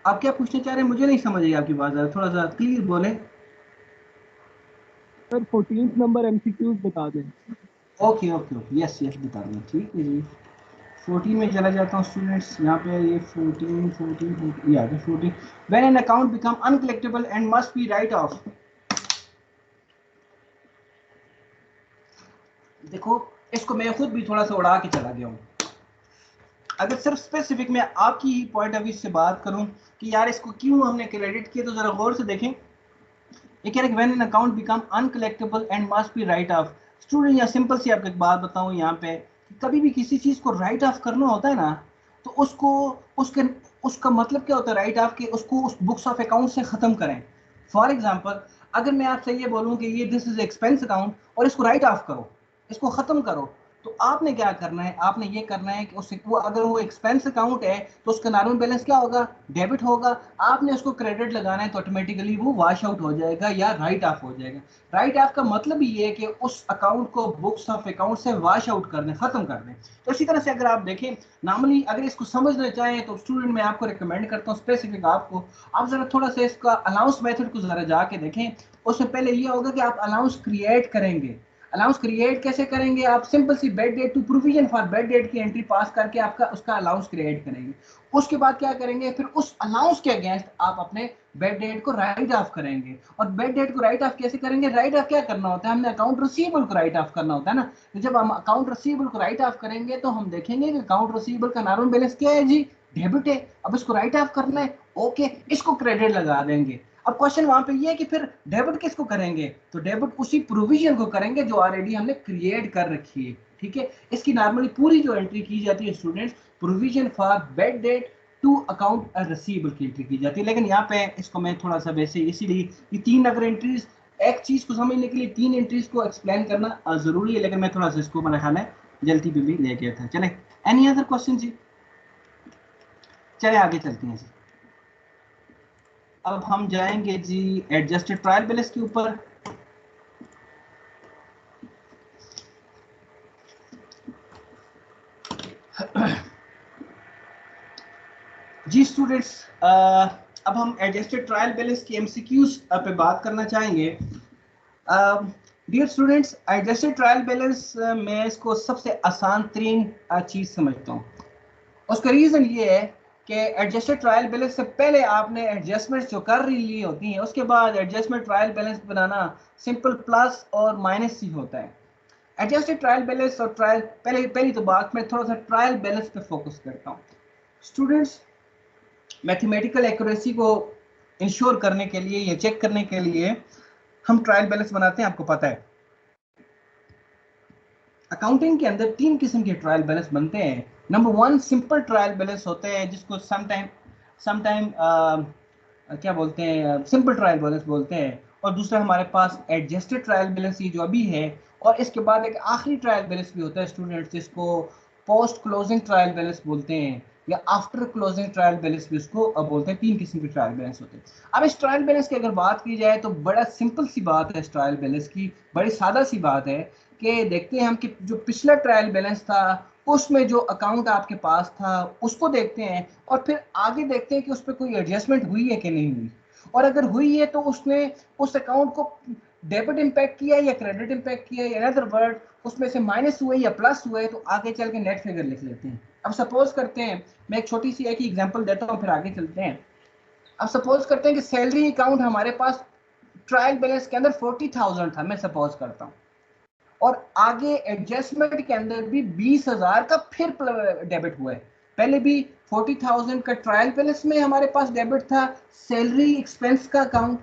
आप क्या पूछना चाह रहे हैं, मुझे नहीं समझ आई आपकी बात, थोड़ा सा क्लियर बोले। सर 14 नंबर MCQs बता दें। Okay okay okay, yes yes बता दें, ठीक है जी। 14 में चला जाता हूँ स्टूडेंट्स, यहाँ पे ये 14 ये आ गया 14। When an account become uncollectible and must be right of, देखो इसको मैं खुद भी थोड़ा सा उड़ा के चला गया हूँ। अगर सिर्फ स्पेसिफिक में आपकी ही पॉइंट ऑफ व्यू से बात करूं कि यार इसको क्यों हमने क्रेडिट किया, तो जरा गौर से देखें। ये कह रहे हैं when an account become uncollectible and must be right of. Student या सिंपल सी आपको एक बात बताऊं यहाँ पे, कभी भी किसी चीज को राइट ऑफ करना होता है ना, तो उसको उसका मतलब क्या होता है राइट ऑफ के, उसको उस बुक्स ऑफ अकाउंट से खत्म करें। फॉर एग्जाम्पल अगर मैं आपसे ये बोलूं कि ये दिस इज एक्सपेंस अकाउंट और इसको राइट ऑफ करो, इसको खत्म करो, तो आपने क्या करना है, आपने ये करना है कि उससे वो अगर वो एक्सपेंस अकाउंट है तो उसका नॉर्मल बैलेंस क्या होगा, डेबिट होगा। आपने उसको क्रेडिट लगाना है तो ऑटोमेटिकली वो वॉश आउट हो जाएगा या राइट ऑफ हो जाएगा। राइट ऑफ का मतलब ये है कि उस अकाउंट को बुक्स ऑफ अकाउंट से वॉश आउट कर दें, खत्म कर दें। तो इसी तरह से अगर आप देखें नॉर्मली अगर इसको समझना चाहें तो स्टूडेंट मैं आपको रिकमेंड करता हूँ स्पेसिफिक आपको, आप जरा थोड़ा सा इसका अलाउंस मेथड को जरा जाके देखें। उससे पहले ये होगा कि आप अलाउंस क्रिएट करेंगे। अलाउंस क्रिएट कैसे करेंगे, आप सिंपल सी bad debt to provision for bad debt की एंट्री पास करके आपका उसका अलाउंस क्रिएट करेंगे। उसके बाद क्या करेंगे, फिर उस अलाउंस के अगेंस्ट आप अपने बेड डेट को राइट ऑफ करेंगे। और बेड डेट को राइट ऑफ कैसे करेंगे, राइट ऑफ क्या करना होता है, हमने अकाउंट रिसीवेबल को राइट ऑफ करना होता है ना। तो जब हम अकाउंट रिसीवेबल को राइट ऑफ करेंगे तो हम देखेंगे कि अकाउंट रिसीवेबल का नॉर्मल बैलेंस क्या है जी, डेबिट है। अब इसको राइट ऑफ करना है, ओके, इसको क्रेडिट लगा देंगे। अब क्वेश्चन वहां पे ये है कि फिर डेबिट किसको करेंगे, तो डेबिट उसी प्रोविजन को करेंगे जो ऑलरेडी हमने क्रिएट कर रखी है। ठीक है, इसकी नॉर्मली पूरी जो एंट्री की जाती है students, provision for bad debt to account receivable की एंट्री की जाती है। लेकिन यहाँ पे इसको मैं थोड़ा सा वैसे इसीलिए ये तीन अगर एंट्रीज, एक चीज को समझने के लिए तीन एंट्रीज को एक्सप्लेन करना जरूरी है, लेकिन मैं थोड़ा सा इसको मेरा ख्याल है जल्दी भी ले गया था। चले, एनी अदर क्वेश्चन जी, चले आगे चलते हैं जी। अब हम जाएंगे जी एडजस्टेड ट्रायल बैलेंस के ऊपर। जी स्टूडेंट्स, अब हम एडजस्टेड ट्रायल बैलेंस की एमसीक्यूज पे बात करना चाहेंगे। Dear students, adjusted trial balance मैं इसको सबसे आसान तरीन चीज समझता हूँ। उसका रीजन ये है कि एडजस्टेड ट्रायल बैलेंस से पहले आपने एडजस्टमेंट्स जो कर ली होती हैं, उसके बाद एडजस्टमेंट ट्रायल बैलेंस बनाना सिंपल प्लस और माइनस ही होता है। एडजस्टेड ट्रायल बैलेंस और ट्रायल, पहली तो बात मैं थोड़ा सा ट्रायल बैलेंस पे फोकस करता हूँ। स्टूडेंट्स, मैथमेटिकल एक्यूरेसी को इंश्योर करने के लिए या चेक करने के लिए हम ट्रायल बैलेंस बनाते हैं, आपको पता है। अकाउंटिंग के अंदर तीन किस्म के ट्रायल बैलेंस बनते हैं। Number one simple trial balance होते हैं जिसको समटाइम क्या बोलते हैं, सिंपल ट्रायल बैलेंस बोलते हैं। और दूसरा हमारे पास एडजस्टेड ट्रायल बैलेंस ये जो अभी है, और इसके बाद एक आखिरी ट्रायल बैलेंस भी होता है स्टूडेंट्स जिसको पोस्ट क्लोजिंग ट्रायल बैलेंस बोलते हैं या आफ्टर क्लोजिंग ट्रायल बैलेंस भी उसको बोलते हैं। तीन किस्म के ट्रायल बैलेंस होते हैं। अब इस ट्रायल बैलेंस की अगर बात की जाए तो बड़ा सिंपल सी बात है, इस ट्रायल बैलेंस की बड़ी सादा सी बात है कि देखते हैं हम कि जो पिछला ट्रायल बैलेंस था उसमें जो अकाउंट आपके पास था उसको देखते हैं और फिर आगे देखते हैं कि उस पर कोई एडजस्टमेंट हुई है कि नहीं हुई, और अगर हुई है तो उसने उस अकाउंट को डेबिट इंपैक्ट किया या क्रेडिट इंपैक्ट किया, इन अदर वर्ड उसमें से माइनस हुए या प्लस हुए, तो आगे चल के नेट फिगर लिख लेते हैं। अब सपोज करते हैं, मैं एक छोटी सी एक ही एग्जांपल देता हूँ फिर आगे चलते हैं। अब सपोज करते हैं कि सैलरी अकाउंट हमारे पास ट्रायल बैलेंस के अंदर 40,000 था, मैं सपोज करता हूँ, और आगे एडजस्टमेंट के अंदर भी 20,000 का फिर डेबिट हुआ है। पहले भी 40,000 का ट्रायल बैलेंस में हमारे पास डेबिट था सैलरी एक्सपेंस का अकाउंट,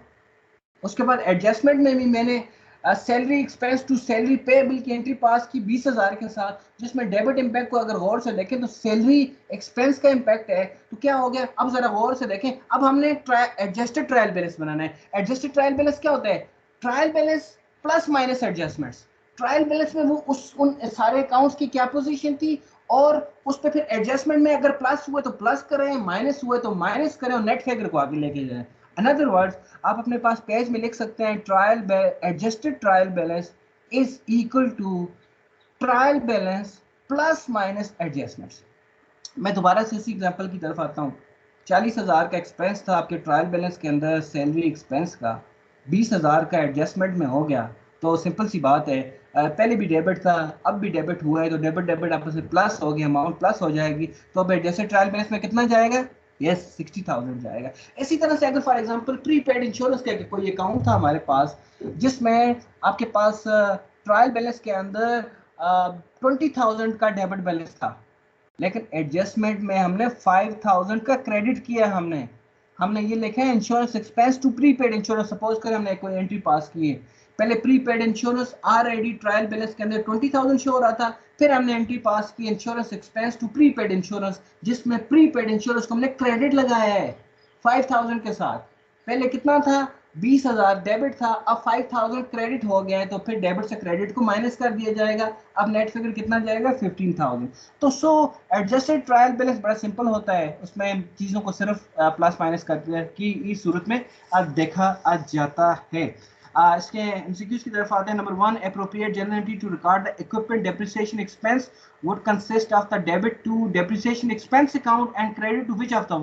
उसके बाद एडजस्टमेंट में भी मैंने salary expense to salary payable की एंट्री पास की 20,000 के साथ, जिसमें डेबिट इंपैक्ट को अगर गौर से देखें तो सैलरी एक्सपेंस का इंपैक्ट है। तो क्या हो गया, अब जरा गौर से देखें, अब हमने एडजस्टेड ट्रायल बैलेंस बनाना है। एडजस्टेड ट्रायल बैलेंस क्या होता है, trial balance plus minus adjustments. Trial balance में वो उन सारे अकाउंट्स की क्या पोजीशन थी और उस पर फिर एडजस्टमेंट में अगर प्लस हुए तो प्लस करें, माइनस हुए तो माइनस करें और नेट फिगर को आगे लेके जाएं। इन अदर वर्ड्स आप अपने पास पेज में लिख सकते हैं trial adjusted trial balance is equal to trial balance plus minus adjustments. मैं दोबारा से इसी एग्जांपल की तरफ आता हूँ। 40,000 का एक्सपेंस था आपके ट्रायल बैलेंस के अंदर सैलरी एक्सपेंस का, 20,000 का एडजस्टमेंट में हो गया, तो सिंपल सी बात है, पहले भी डेबिट था अब भी डेबिट हुआ है, तो डेबिट डेबिट आपस में प्लस हो गया, अमाउंट प्लस हो जाएगी, तो अब एडजस्टेड ट्रायल बैलेंस में कितना जाएगा, यस 60,000 जाएगा। इसी तरह से अगर फॉर एग्जांपल प्रीपेड इंश्योरेंस का कोई अकाउंट था हमारे पास जिसमें आपके पास ट्रायल बैलेंस के अंदर 20,000 का डेबिट बैलेंस था, लेकिन एडजस्टमेंट में हमने 5,000 का क्रेडिट किया, हमने ये लिखा है insurance expense to prepaid insurance. Suppose कर हमने कोई एंट्री पास की है, पहले prepaid insurance already trial balance के अंदर 20,000 शो हो रहा था, फिर हमने एंट्री पास की insurance expense to prepaid insurance जिसमें प्रीपेड इंश्योरेंस को हमने क्रेडिट लगाया है 5,000 के साथ। पहले कितना था 20,000 डेबिट था, अब 5,000 क्रेडिट हो गया है, तो फिर डेबिट से क्रेडिट को माइनस कर दिया जाएगा, अब नेट फिगर कितना जाएगा 15,000। तो एडजस्टेड ट्रायल बैलेंस बड़ा सिंपल होता है, उसमें चीज़ों को सिर्फ प्लस माइनस करके की इस सूरत में देखा जाता है। इसके एमसीक्यूज की तरफ आते हैं। Number 1, appropriate general entry to record the equipment depreciation expense would consist of the debit to depreciation expense account and credit to which of the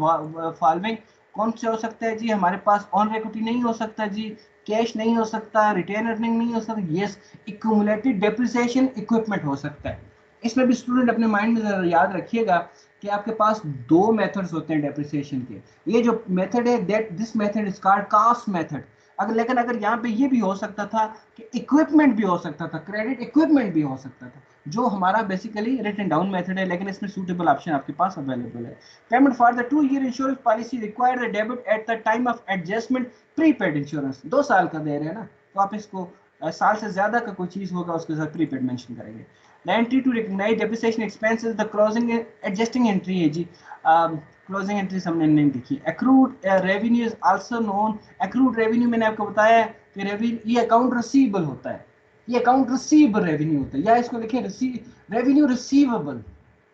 following। कौन से हो सकता है जी? हमारे पास ऑन इक्विटी नहीं हो सकता जी, कैश नहीं हो सकता, रिटेन अर्निंग नहीं हो सकता, यस एक्यूमुलेटेड डेप्रिसिएशन इक्विपमेंट हो सकता है। इसमें भी स्टूडेंट अपने माइंड में जरा याद रखिएगा कि आपके पास दो मेथड्स होते हैं डेप्रिसिएशन के। ये जो मेथड है that this method is called cost method. लेकिन अगर यहाँ पे ये भी हो सकता था कि इक्विपमेंट भी हो सकता था, क्रेडिट इक्विपमेंट भी हो सकता था, जो हमारा बेसिकली रिटन डाउन मेथड है, लेकिन इसमें सूटेबल ऑप्शन आपके पास अवेलेबल है। Payment for the 2-year insurance policy require the debit at the time of adjustment prepaid insurance. 2 साल का दे रहे हैं ना, तो आप इसको साल से ज्यादा का कोई चीज होगा उसके साथ प्रीपेड मेंशन करेंगे। The entry to recognise depreciation expenses the closing adjusting entry है जी। क्लोजिंग एंट्री हमने नहीं देखी। Accrued revenue is also known. Accrued revenue मैंने आपको बताया कि ये अकाउंट रिसीवेबल होता है, ये अकाउंट रिसीवेबल रेवेन्यू होता है, या इसको लिखे रेवेन्यू रिसीवेबल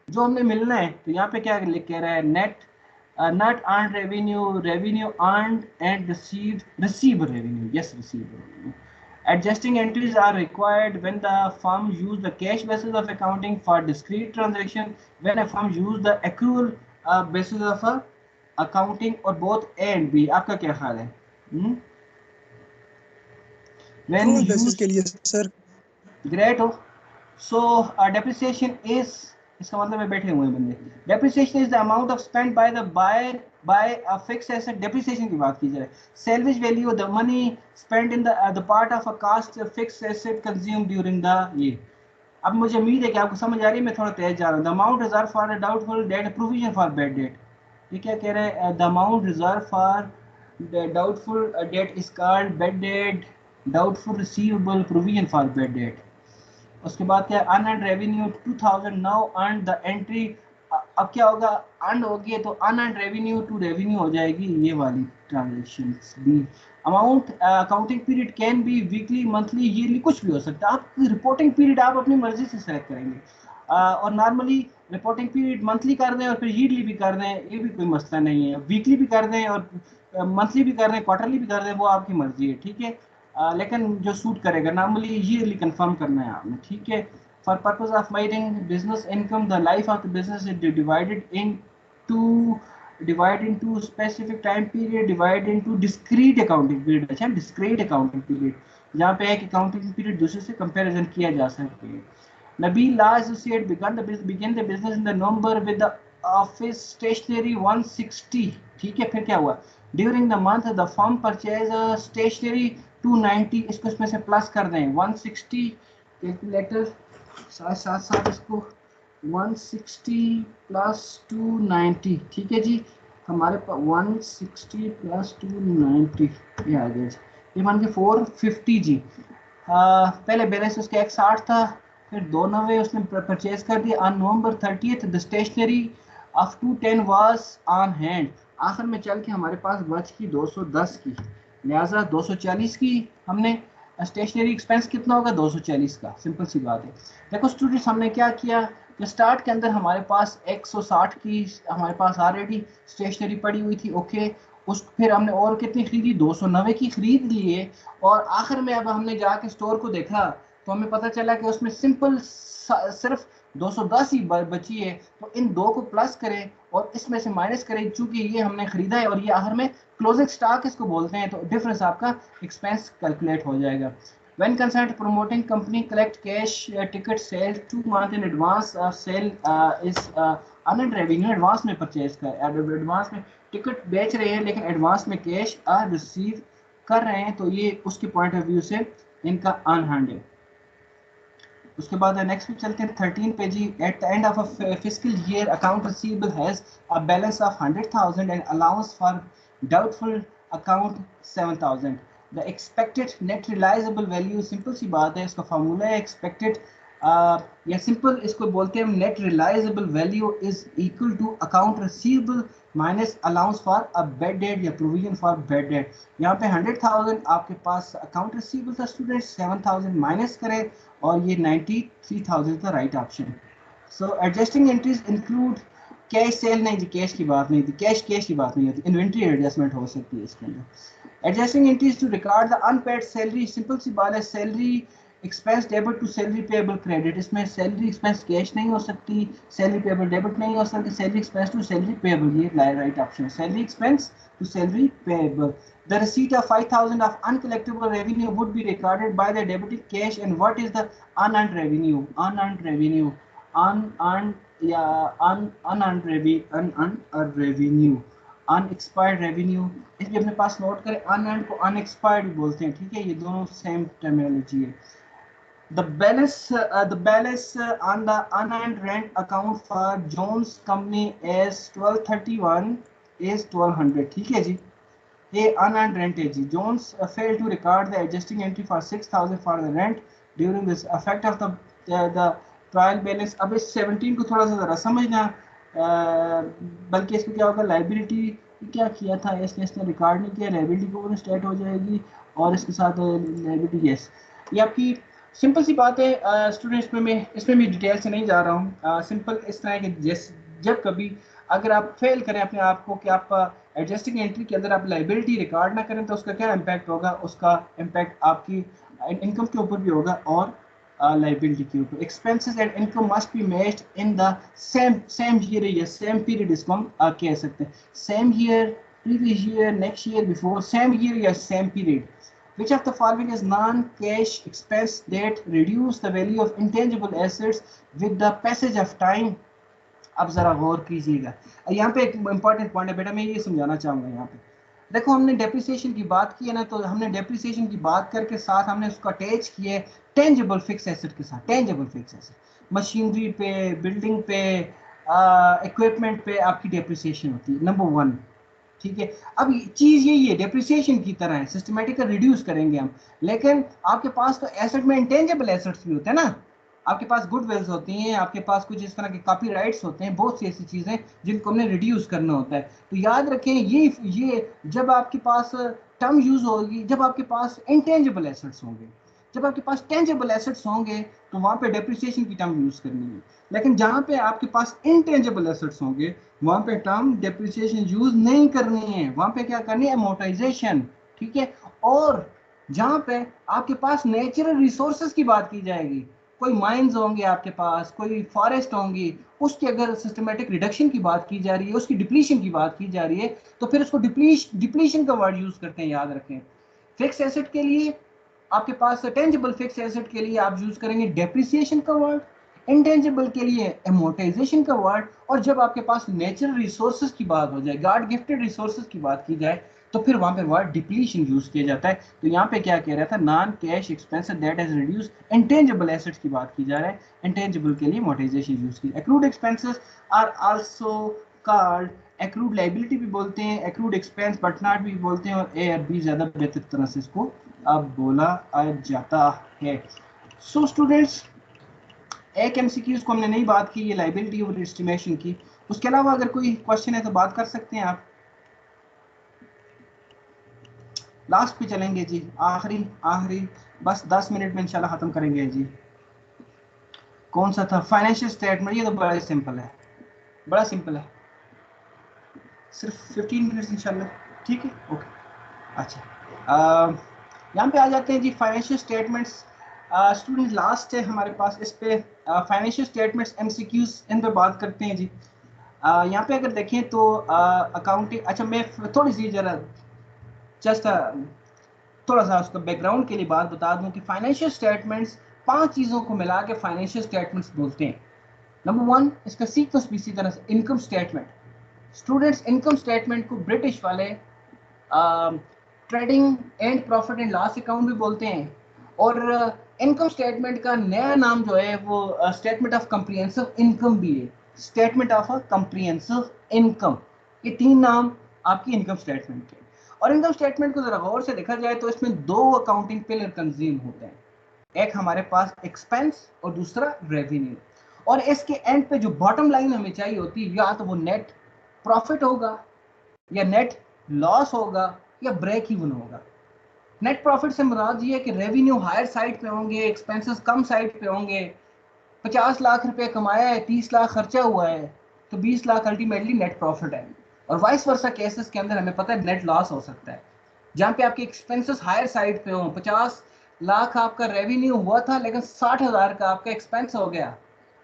जो हमने मिलना है। तो यहाँ पे क्या लिख कह रहा है, net not earn revenue, revenue earn and received, receivable revenue, yes receivable revenue. Adjusting entries are required when the firm use the cash basis of accounting for discrete transaction, when a firm use the accrual basis of accounting, or both A and B। आपका क्या ख्याल है? When Accrual basis used, के लिए sir great हो। सो depreciation is, इसका मतलब है बैठे हुए बंदे। Depreciation is the amount of spend by the buyer by a fixed asset. Depreciation की बात की जाए, salvage value the money spend in the part of a cost fixed asset consume during the year. अब मुझे उम्मीद है कि आपको समझ आ रही है, मैं थोड़ा तेज जा रहा हूँ। The amount reserve for a doubtful debt, provision for bad date. ये क्या कह रहे हैं? The amount reserve for the doubtful debt is called bad debt, doubtful receivable, provision for bad date. उसके बाद क्या, unearned revenue 2000 now earn the entry. अब क्या होगा, अर्न होगी तो अनअर्न्ड रेवेन्यू टू रेवेन्यू हो जाएगी ये वाली ट्रांजैक्शंस भी। Amount accounting period can be weekly, monthly, yearly, कुछ भी हो सकता है। आपकी रिपोर्टिंग पीरियड आप अपनी मर्जी से सेलेक्ट करेंगे, और नॉर्मली रिपोर्टिंग पीरियड मंथली कर दें और फिर ईयरली भी कर दें, ये भी कोई मसला नहीं है। वीकली भी कर दें और मंथली भी कर दें, क्वार्टरली भी कर दें, वो आपकी मर्जी है, ठीक है। लेकिन जो सूट करेगा नॉर्मली ईयरली कंफर्म करना है आपने, ठीक है। For purpose of measuring business income the life of the business is divided into specific time period, divided into discrete accounting period. अच्छा, डिस्क्रीट अकाउंटिंग पीरियड जहाँ पे एक अकाउंटिंग पीरियड दूसरे से कंपैरिजन किया जा सकता है। Nabil Law Associate began the business in the November with the office stationery 160, ठीक है। फिर क्या हुआ, during the month the firm purchased a stationery 290, इसको इसमें से प्लस कर दें 160, कैलकुलेटर साथ साथ इसको 160 प्लस 290, ठीक है जी। हमारे पास 160 प्लस 290 ये आ गया, ये मान के 450 जी। पहले बैलेंस उसका 160 था, फिर 290 उसने परचेज कर दिया। On November 30th the stationery of 210 was on hand. आखिर में चल के हमारे पास बच की 210 की, लिहाजा 240 की हमने। स्टेशनरी एक्सपेंस कितना होगा 240 का, सिंपल सी बात है। देखो स्टूडेंट्स, हमने क्या किया कि स्टार्ट के अंदर हमारे पास 160 की हमारे पास ऑलरेडी स्टेशनरी पड़ी हुई थी, ओके। उस फिर हमने और कितनी खरीदी, 290 की खरीद लिए। और आखिर में अब हमने जाके स्टोर को देखा तो हमें पता चला कि उसमें सिंपल सिर्फ 210 ही बची है। तो इन दो को प्लस करें और इसमें से माइनस करें, चूंकि ये हमने खरीदा है और ये आखिर में क्लोजिंग स्टॉक इसको बोलते हैं, तो डिफरेंस आपका एक्सपेंस कैलकुलेट हो जाएगा। When concerned promoting company collect cash ticket sales 2 months in advance sale is unearned revenue। Advance में परचेज कर, एडवांस में टिकट बेच रहे हैं लेकिन एडवांस में कैश रिसीव कर रहे हैं, तो ये उसके पॉइंट ऑफ व्यू से इनका अनहैंड है। उसके बाद नेक्स्ट पे चलते हैं 13 पे जी। At the end of a fiscal year account receivable has a balance of 100,000 and allowance for doubtful account 7,000। The expected net realisable value, simple सी बात है, इसका फार्मूला है एक्सपेक्टेड या सिंपल इसको बोलते हैं net realizable value is equal to account receivable minus allowance for a bad debt या प्रोविजन फॉर बेड डेट। यहाँ पे 100,000 आपके पास अकाउंट रिसीवेबल था स्टूडेंट, 7,000 माइनस करें और ये 93,000 का right option. So adjusting entries include cash sale, नहीं जी कैश की बात नहीं थी, कैश की बात नहीं होती, इन्वेंट्री एडजस्टमेंट हो सकती है इसके अंदर। Adjusting entries to record the unpaid salary, simple सी बात है, salary expense debit to salary payable credit, इसमें सैलरी एक्सपेंस कैश नहीं हो सकती, सैलरी पेएबल डेबिट नहीं हो सकती, salary expense to salary payable, ये right option, salary expense to salary payable. The receipt of 5,000 of uncollectible revenue would be recorded by the debiting cash, and what is the unearned revenue? Unearned revenue, unearned या unearned revenue, unexpired revenue, इसलिए अपने पास note करें, unearned को unexpired भी बोलते हैं, ठीक है, ये दोनों सेम टर्मिनोलॉजी है। The balance on the unearned rent account for Jones Company is 1231 is 1200, ठीक है जी। ये unearned rent है जी। Jones failed to record the adjusting entry for 6,000 for the rent during this effect of the trial balance। अब इस 17 को थोड़ा सा जरा समझना, बल्कि इसमें क्या होगा, लाइबिलिटी क्या किया था इसने रिकॉर्ड नहीं किया, लाइबिलिटी को स्टेट हो जाएगी और इसके साथ लाइबिलिटी, यस ये आपकी सिंपल सी बात है स्टूडेंट्स में, मैं इसमें भी डिटेल से नहीं जा रहा हूँ। सिंपल इस तरह के जब कभी अगर आप फेल करें अपने आप को कि आप एडजस्टिंग एंट्री के अंदर आप लाइबिलिटी रिकॉर्ड ना करें, तो उसका क्या इम्पैक्ट होगा, उसका इम्पैक्ट आपकी इनकम के ऊपर भी होगा और लाइबिलिटी के ऊपर। Expenses and income must be matched in the same year या सेम पीरियड, इसको हम कह सकते हैं same year, previous year, next year, before, same year या same period. Which of the following is non-cash expense that reduce the value of intangible assets with the passage of time? अब जरा गौर कीजिएगा, यहाँ पे एक इंपॉर्टेंट पॉइंट है बेटा, मैं ये समझाना चाहूंगा। यहाँ पे देखो हमने डेप्रिसिएशन की बात की है ना, तो हमने डेप्रिसिएशन की बात करके साथ हमने उसको अटैच किया है टेंजिबल फिक्स एसेट के साथ। टेंजिबल फिक्स एसेट, मशीनरी पे, बिल्डिंग पे, इक्विपमेंट पे आपकी डेप्रिसिएशन होती है, नंबर 1, ठीक है। अब चीज यही है, डेप्रिसिएशन की तरह है, सिस्टमेटिक रिड्यूस करेंगे हम, लेकिन आपके पास तो एसेट में इंटेंजिबल एसेट्स भी होते हैं ना, आपके पास गुडविल्स होती हैं, आपके पास कुछ इस तरह के कॉपीराइट्स होते हैं, बहुत सी ऐसी चीजें जिनको हमने रिड्यूस करना होता है। तो याद रखें ये जब आपके पास टर्म यूज होगी, जब आपके पास इंटेंजिबल एसेट्स होंगे, जब आपके पास टेंजिबल एसेट्स होंगे तो वहां पे डेप्रिसिएशन की टर्म यूज करनी है, लेकिन जहां पे आपके पास इंटेंजिबल एसेट्स होंगे वहां पे टर्म डेप्रिसिएशन यूज नहीं करनी है, वहां पे क्या करनी है, अमोर्टाइजेशन, ठीक है। और जहां पे आपके पास नेचुरल रिसोर्सेज की बात की जाएगी, कोई माइंस होंगे आपके पास, कोई फॉरेस्ट होंगी, उसकी अगर सिस्टमेटिक रिडक्शन की बात की जा रही है, उसकी डिप्लीशन की बात की जा रही है, तो फिर उसको डिप्लीशन का वर्ड यूज करते हैं, याद रखें। फिक्स एसेट के लिए आपके पास टेंजिबल फिक्स एसेट के लिए आप यूज करेंगे डेप्रिसिएशन का वर्ड, इंटेंजिबल के लिए एमोर्टाइजेशन का वर्ड, और जब आपके पास नेचुरल रिसोर्सेज की बात हो जाए, गॉड गिफ्टेड रिसोर्सेज की बात की जाए, तो फिर वहां पे वर्ड डिप्लीशन यूज किया जाता है। तो यहाँ पे क्या कह रहा था, non cash expense that has reduce, intangible assets की बात की जा रहा है, इंटेंजिबल के लिए मोटाइजेशन यूज की। Accrued expenses are also called, accrued liability भी बोलते हैं, एक्रूड एक्सपेंस बट नॉट भी बोलते हैं, और ए और बी ज्यादा बेहतर तरह से इसको अब बोला जाता है। सो स्टूडेंट्स, एक एमसीक्यूज को हमने नहीं बात की, ये लाइबिलिटी और एस्टिमेशन की, उसके अलावा अगर कोई क्वेश्चन है तो बात कर सकते हैं आप। लास्ट पे चलेंगे जी, आखिरी बस 10 मिनट में इंशाल्लाह खत्म करेंगे जी। कौन सा था, फाइनेंशियल स्टेटमेंट, ये तो बड़ा सिंपल है, बड़ा सिंपल है, सिर्फ 15 मिनट इंशाल्लाह, ठीक है, ओके। अच्छा यहाँ पे आ जाते हैं जी, फाइनेंशियल स्टेटमेंट्स। स्टूडेंट लास्ट है हमारे पास, इस पे फाइनेंशियल स्टेटमेंट्स एमसीक्यूज इन पे बात करते हैं जी। यहाँ पे अगर देखें तो अकाउंटिंग, अच्छा मैं थोड़ी सी जरा जस्ट थोड़ा सा उसका बैकग्राउंड के लिए बात बता दूं कि फाइनेंशियल स्टेटमेंट्स 5 चीज़ों को मिला के फाइनेंशियल स्टेटमेंट्स बोलते हैं। नंबर 1, इसका सीक्वेंस भी इसी तरह से, income statement. Students income statement को ब्रिटिश वाले trading and profit and loss account भी बोलते हैं, और इनकम स्टेटमेंट का नया नाम जो है वो स्टेटमेंट ऑफ कम्प्रिहेंसिव इनकम भी है, स्टेटमेंट ऑफ कम्प्रिहेंसिव इनकम। ये 3 नाम आपकी इनकम स्टेटमेंट के। और इनकम स्टेटमेंट को जरा गौर से देखा जाए तो इसमें 2 अकाउंटिंग पिलर कंज्यूम होते हैं। एक हमारे पास एक्सपेंस और दूसरा रेवेन्यू। और इसके एंड पे जो बॉटम लाइन हमें चाहिए होती है, या तो वो नेट प्रॉफिट होगा या नेट लॉस होगा या ब्रेक इवन होगा। नेट प्रॉफिट से मुराद ये है कि रेवेन्यू हायर साइड पे होंगे, एक्सपेंसेस कम साइड पे होंगे। 50 लाख रुपए कमाया है, 30 लाख खर्चा हुआ है, तो 20 लाख अल्टीमेटली नेट प्रॉफिट है। और वाइस वर्सा केसेस के अंदर हमें पता है नेट लॉस हो सकता है, जहाँ पे आपके एक्सपेंसेस हायर साइड पे हो। 50 लाख आपका रेवेन्यू हुआ था लेकिन 60,000 का आपका एक्सपेंस हो गया,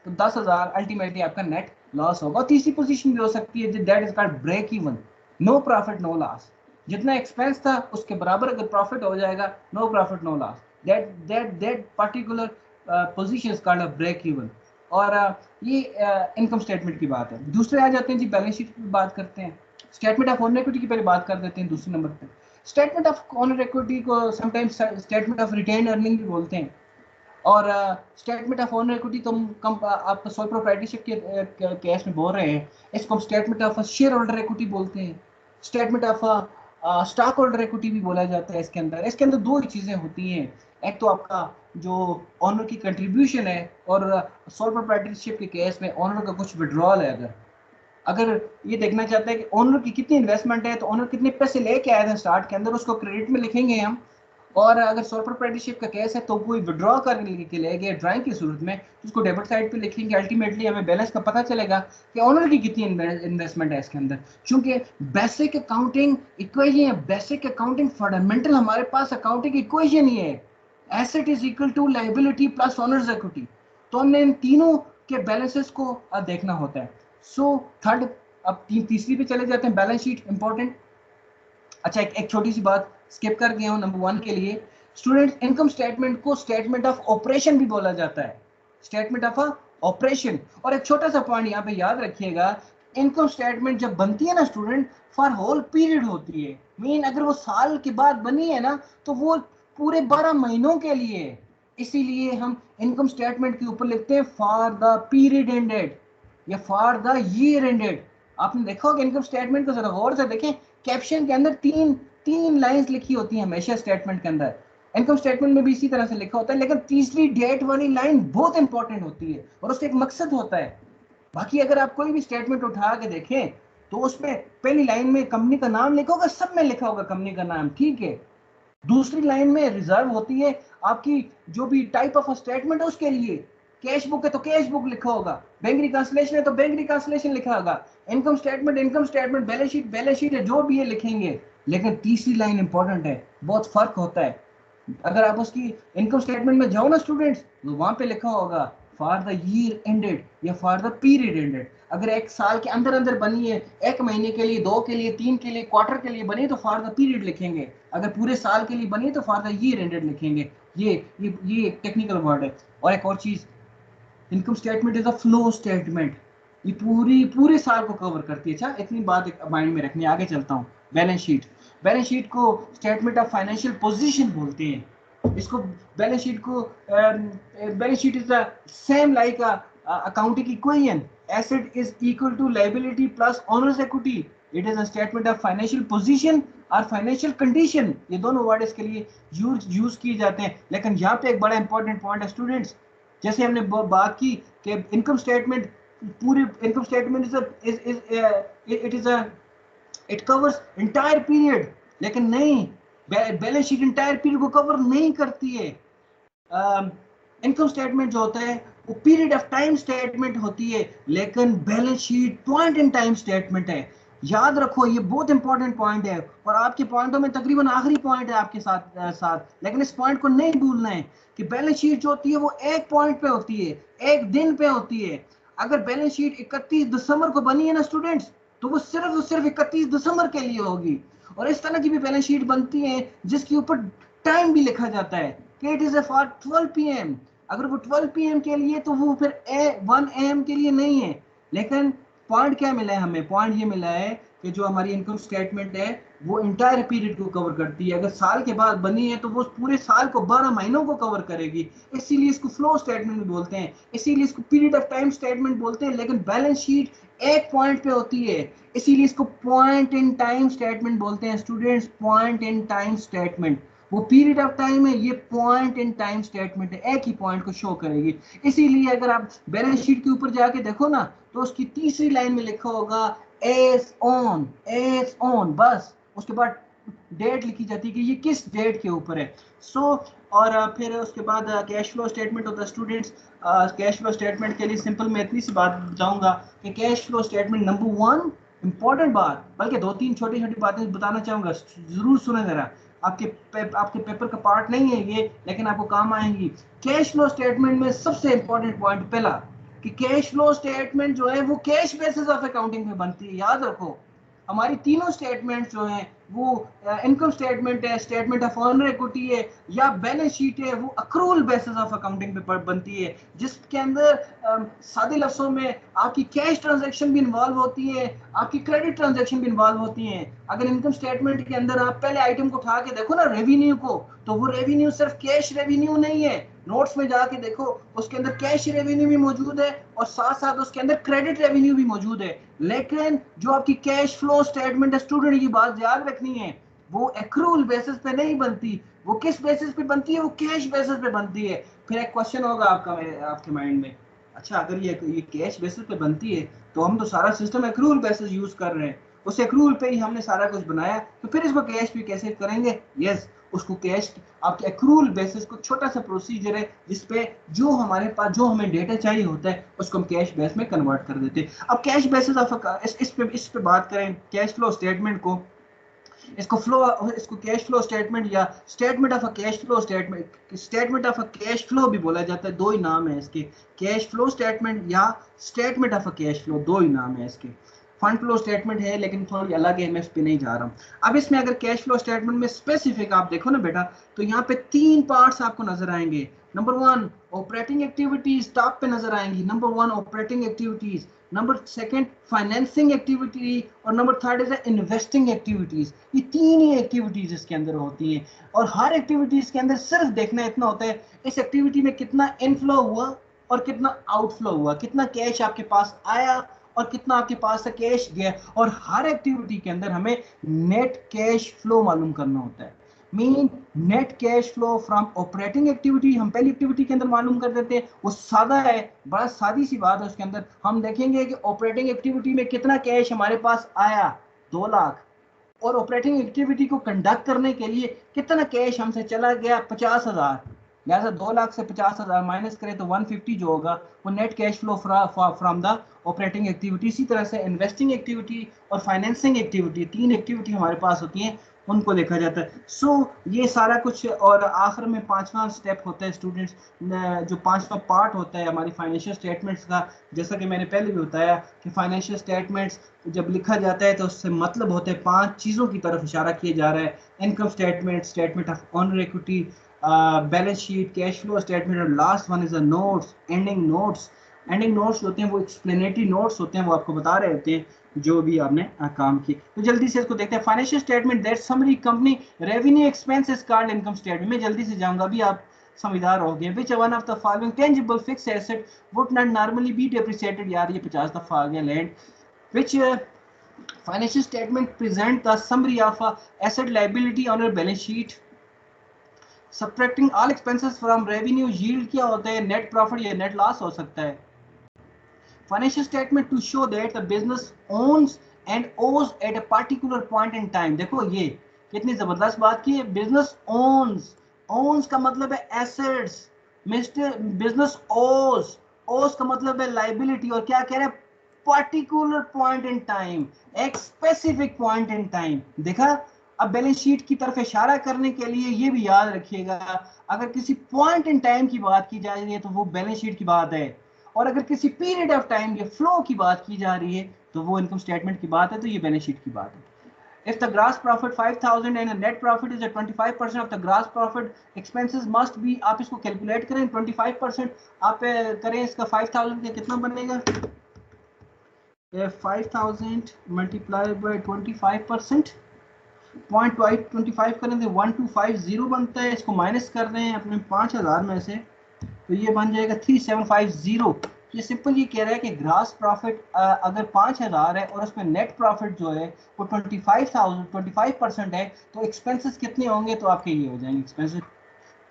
तो 10,000 अल्टीमेटली आपका नेट लॉस होगा। और तीसरी पोजीशन भी हो सकती है that is called break even, no profit no loss. जितना एक्सपेंस था उसके बराबर अगर प्रॉफिट हो जाएगा, no profit no loss, that particular position is called a break even. और ये इनकम स्टेटमेंट की बात है। दूसरे आ जाते हैं जी, बैलेंस शीट की बात करते हैं। स्टेटमेंट ऑफ ओनर इक्विटी की पहले बात कर देते हैं दूसरे नंबर पे। स्टेटमेंट ऑफ ओनर इक्विटी को sometimes statement of retain earning भी बोलते हैं। और स्टेटमेंट ऑफ ओनर इक्विटी तो आप सोल प्रोप्राइटरशिप के केस में बोल रहे हैं, इसको हम statement of share holder equity बोलते हैं। Statement of stock holder equity भी बोला जाता है। इसके अंदर दो ही चीजें होती हैं, एक तो आपका जो ओनर की कंट्रीब्यूशन है, और सोल प्रोप्राइटरशिप के केस में ओनर का कुछ विड्रॉल है। अगर ये देखना चाहते हैं कि ओनर की कितनी इन्वेस्टमेंट है, तो ओनर कितने पैसे लेके आया था स्टार्ट के अंदर, उसको क्रेडिट में लिखेंगे हम। और अगर सोल प्रोप्राइटरशिप का केस है तो कोई विड्रॉ करने के लिए गए ड्राइंग की सूरत में, तो उसको डेबिट साइड पे लिखेंगे। अल्टीमेटली हमें बैलेंस का पता चलेगा कि ओनर की कितनी इन्वेस्टमेंट है इसके अंदर। चूंकि basic accounting equation, basic accounting fundamental हमारे पास अकाउंटिंग इक्वेशन ही है, asset is equal to liability plus owners equity. तो हमने इन तीनों के बैलेंसेस को देखना होता है। सो थर्ड, अब तीसरी पे चले जाते हैं, बैलेंस शीट इंपॉर्टेंट। अच्छा, एक छोटी सी बात स्किप कर गया हूं नंबर 1 के लिए। स्टूडेंट्स, इनकम स्टेटमेंट को स्टेटमेंट ऑफ ऑपरेशन भी बोला जाता है, स्टेटमेंट ऑफ ऑपरेशन। और एक छोटा सा पॉइंट यहाँ पे याद रखिएगा, इनकम स्टेटमेंट जब बनती है ना स्टूडेंट, फॉर होल पीरियड होती है। मीन अगर वो साल के बाद बनी है ना, तो वो पूरे 12 महीनों के लिए। इसीलिए हम इनकम स्टेटमेंट के ऊपर लिखते हैं फॉर द पीरियड एंडेड या फॉर द ईयर एंडेड। आपने देखा होगा इनकम स्टेटमेंट को जरा गौर से देखें, कैप्शन के अंदर तीन लाइंस लिखी होती हैं हमेशा स्टेटमेंट के अंदर। इनकम स्टेटमेंट में भी इसी तरह से लिखा होता है, लेकिन तीसरी डेट वाली लाइन बहुत इंपॉर्टेंट होती है और उसका एक मकसद होता है। बाकी अगर आप कोई भी स्टेटमेंट उठा के देखें तो उसमें पहली लाइन में कंपनी का नाम लिखा होगा, सब में लिखा होगा कंपनी का नाम, ठीक है। दूसरी लाइन में रिजर्व होती है आपकी जो भी टाइप ऑफ स्टेटमेंट है उसके लिए। कैश बुक है तो कैश बुक लिखा होगा, बैंक रिकंसिलिएशन है तो बैंक रिकंसिलिएशन लिखा होगा, इनकम स्टेटमेंट, बैलेंस शीट है, जो भी है लिखेंगे। लेकिन तीसरी लाइन इंपॉर्टेंट है, बहुत फर्क होता है। अगर आप उसकी इनकम स्टेटमेंट में जाओ ना स्टूडेंट्स, तो वहां पे लिखा होगा फॉर द ईयर एंडेड या फॉर द पीरियड एंडेड। अगर एक साल के अंदर अंदर बनी है, एक महीने के लिए, 2 के लिए, 3 के लिए, क्वार्टर के लिए बनी, तो फॉर द पीरियड लिखेंगे। अगर पूरे साल के लिए बनी तो फॉर द ईयर एंडेड लिखेंगे। ये टेक्निकल वर्ड है। और एक और चीज, income statement is a flow statement, ये पूरे साल को कवर करती है। अच्छा, इतनी बात माइंड में रखनी है। आगे चलता हूँ। बैलेंस शीट को स्टेटमेंट ऑफ फाइनेंशियल पोजीशन बोलते हैं। इसको balance sheet is the same like accounting equation, asset is equal to liability plus owners equity. It is a statement of financial position और फाइनेंशियल कंडीशन। ये दोनों word इसके लिए use किए जाते हैं। लेकिन यहाँ पे एक बड़ा इंपॉर्टेंट पॉइंट है स्टूडेंट्स, जैसे हमने बात की कि इनकम स्टेटमेंट, पूरी income statement it covers entire period, लेकिन नहीं, बैलेंस शीट इंटायर पीरियड को कवर नहीं करती है। इनकम स्टेटमेंट जो होता है वो पीरियड ऑफ टाइम स्टेटमेंट होती है, लेकिन balance sheet point in time statement है। याद रखो, ये बहुत इंपॉर्टेंट पॉइंट है, और आपके पॉइंटों में तकरीबन आखिरी पॉइंट है आपके साथ। लेकिन इस पॉइंट को नहीं भूलना है कि बैलेंस शीट जो होती है वो एक पॉइंट पे होती है, एक दिन पे होती है। अगर बैलेंस शीट 31 दिसंबर को बनी है ना स्टूडेंट्स, तो वो सिर्फ 31 दिसंबर के लिए होगी। और इस तरह की भी बैलेंस शीट बनती है जिसके ऊपर टाइम भी लिखा जाता है कि इट इज फॉर 12 PM। अगर वो 12 PM के लिए, तो वो फिर 1 AM के लिए नहीं है। लेकिन पॉइंट क्या मिला है हमें? पॉइंट ये मिला है कि जो हमारी इनकम स्टेटमेंट है वो इंटायर पीरियड को कवर करती है। अगर साल के बाद बनी है तो वो पूरे साल को 12 महीनों को कवर करेगी। इसीलिए इसको फ्लो स्टेटमेंट भी बोलते हैं, इसीलिए इसको पीरियड ऑफ टाइम स्टेटमेंट बोलते हैं। लेकिन बैलेंस शीट एक पॉइंट पे होती है, इसीलिए इसको पॉइंट इन टाइम स्टेटमेंट बोलते हैं students, point in time statement. वो पीरियड ऑफ टाइम है, ये पॉइंट इन टाइम स्टेटमेंट है, एक ही पॉइंट को शो करेगी। इसीलिए अगर आप बैलेंस शीट के ऊपर जाके देखो ना तो उसकी तीसरी लाइन में लिखा होगा एज ऑन, बस उसके बाद डेट लिखी जाती है कि ये किस डेट के ऊपर है। और फिर उसके बाद कैश फ्लो स्टेटमेंट होता है स्टूडेंट्स। कैश फ्लो स्टेटमेंट के लिए सिंपल मैं इतनी सी बात बताऊंगा कि cash flow statement number 1 important बात, बल्कि 2-3 छोटी छोटी बातें बताना चाहूंगा, जरूर सुने जरा। आपके पेपर का पार्ट नहीं है ये, लेकिन आपको काम आएंगी। कैश फ्लो स्टेटमेंट में सबसे इंपॉर्टेंट पॉइंट पहला कि कैश फ्लो स्टेटमेंट जो है वो कैश बेसिस ऑफ अकाउंटिंग में बनती है। याद रखो हमारी तीनों स्टेटमेंट जो हैं वो इनकम स्टेटमेंट है, स्टेटमेंट ऑफ ऑनर इक्विटी है या बैलेंस शीट है, वो अक्रूवल बेसिस ऑफ अकाउंटिंग पे बनती है, जिसके अंदर सादे लफ्जों में आपकी कैश ट्रांजैक्शन भी इन्वॉल्व होती है, आपकी क्रेडिट ट्रांजैक्शन भी इन्वॉल्व होती है। अगर इनकम स्टेटमेंट के अंदर आप पहले आइटम को उठा के देखो ना रेवेन्यू को, तो वो रेवेन्यू सिर्फ कैश रेवेन्यू नहीं है, नोट्स में जाके देखो उसके अंदर कैश रेवेन्यू भी मौजूद है और साथ साथ उसके अंदर क्रेडिट रेवेन्यू भी मौजूद है। लेकिन जो आपकी कैश फ्लो स्टेटमेंट है स्टूडेंट, की बात याद रखनी है, वो एक्रूवल बेसिस पे नहीं बनती। वो किस बेसिस पे बनती है? वो कैश बेसिस पे बनती है। फिर एक क्वेश्चन होगा आपके माइंड में, अच्छा अगर ये कैश बेसिस पे बनती है तो हम तो सारा सिस्टम एक्रूवल बेसिस यूज कर रहे हैं, उस एक्रूवल पे ही हमने सारा कुछ बनाया, तो फिर इसको कैश पे कैसे करेंगे? यस, उसको कैश आपके एक्रूवल बेसिस को छोटा सा प्रोसीजर है जिसपे जो हमारे पास जो हमें डेटा चाहिए होता है उसको हम कैश बेस में कन्वर्ट कर देते हैं। अब कैश बेसिस ऑफ इस पे बात करें कैश फ्लो स्टेटमेंट को, इसको कैश फ्लो स्टेटमेंट या statement of a cash flow statement of a cash flow भी बोला जाता है। दो ही नाम है इसके, कैश फ्लो स्टेटमेंट या statement of a cash flow, दो ही नाम है इसके। फंड फ्लो स्टेटमेंट है लेकिन थोड़ी अलग है, मैं इस पे नहीं जा रहा हूँ। अब इसमें अगर कैश फ्लो स्टेटमेंट में स्पेसिफिक आप देखो ना बेटा, तो यहाँ पे 3 पार्ट्स आपको नजर आएंगे। नंबर 1 ऑपरेटिंग एक्टिविटीज टॉप पे नजर आएंगी, number 1 operating activities, number 2 financing activity और नंबर 3 इज इन्वेस्टिंग एक्टिविटीज। ये 3 ही एक्टिविटीज इसके अंदर होती हैं और हर एक्टिविटीज के अंदर सिर्फ देखना इतना होता है इस एक्टिविटी में कितना इनफ्लो हुआ और कितना आउटफ्लो हुआ, कितना कैश आपके पास आया और कितना आपके पास से कैश गया। और हर एक्टिविटी के अंदर हमें नेट कैश फ्लो मालूम करना होता है। Mean net cash flow from operating activity हम पहली एक्टिविटी के अंदर मालूम कर देते हैं, वो सादा है, बड़ा सादी सी बात है। उसके अंदर हम देखेंगे कि ऑपरेटिंग एक्टिविटी में कितना कैश हमारे पास आया, 2 लाख, और ऑपरेटिंग एक्टिविटी को कंडक्ट करने के लिए कितना कैश हमसे चला गया, 50,000। लिहाजा 2 लाख से 50,000 माइनस करें तो 150 जो होगा वो net cash flow from the operating activity. इसी तरह से इन्वेस्टिंग एक्टिविटी और फाइनेंसिंग एक्टिविटी, 3 एक्टिविटी हमारे पास होती हैं, उनको देखा जाता है। ये सारा कुछ, और आखिर में 5वां स्टेप होता है स्टूडेंट्स, जो 5वां पार्ट होता है हमारी फाइनेंशियल स्टेटमेंट्स का। जैसा कि मैंने पहले भी बताया कि फाइनेंशियल स्टेटमेंट्स जब लिखा जाता है तो उससे मतलब होते हैं 5 चीज़ों की तरफ इशारा किया जा रहा है। Income statement, statement of owner equity, balance sheet, cash flow statement, और last one is the notes, ending notes. Ending notes होते हैं वो एक्सप्लेनेटरी नोट्स होते हैं, वो आपको बता रहे होते हैं जो भी आपने काम किए। तो जल्दी से इसको देखते हैं। Financial statement that summary company revenue expenses card income statement. मैं जल्दी से जाऊंगा, अभी आप समझदार हो गए। Which one of the following tangible fixed asset would not normally B depreciated. यार ये 50 दफा आ गया land. Which financial statement present the summary of asset liability on your balance sheet, subtracting all expenses from revenue। yield क्या होता है? net profit या net loss हो सकता है। financial statement to show that the business owns and owes at a particular point in time। देखो ये कितनी जबरदस्त बात की है, business owns का मतलब है assets, मिस्टर बिजनेस owes का मतलब है liability, और क्या कह रहे हैं? पर्टिकुलर पॉइंट इन टाइम, एक स्पेसिफिक पॉइंट इन टाइम। देखा, अब बैलेंस शीट की तरफ इशारा करने के लिए ये भी याद रखिएगा, अगर किसी पॉइंट इन टाइम की बात की जा रही है तो वो बैलेंस शीट की बात है, और अगर किसी पीरियड ऑफ टाइम या फ्लो की बात की जा रही है तो वो इनकम स्टेटमेंट की बात है, तो ये बैलेंस शीट की बात है। If the gross profit 5,000 and the net profit is at 25% of the gross profit, expenses must be, आप इसको कैलकुलेट करें 25% आप करें इसका 5,000 का कितना बनेगा? 5,000 multiplied by 25%, 0.25 करें तो 1250 बनता है। इसको माइनस कर रहे हैं अपने 5,000 में से, तो ये बन जाएगा 3750। ये सिंपल ये कह रहा है कि ग्रास प्रॉफिट अगर 5000 है और उसमें नेट प्रॉफिट जो है वो 25% है, तो एक्सपेंसेस कितने होंगे, तो आपके ये हो जाएंगे एक्सपेंसेस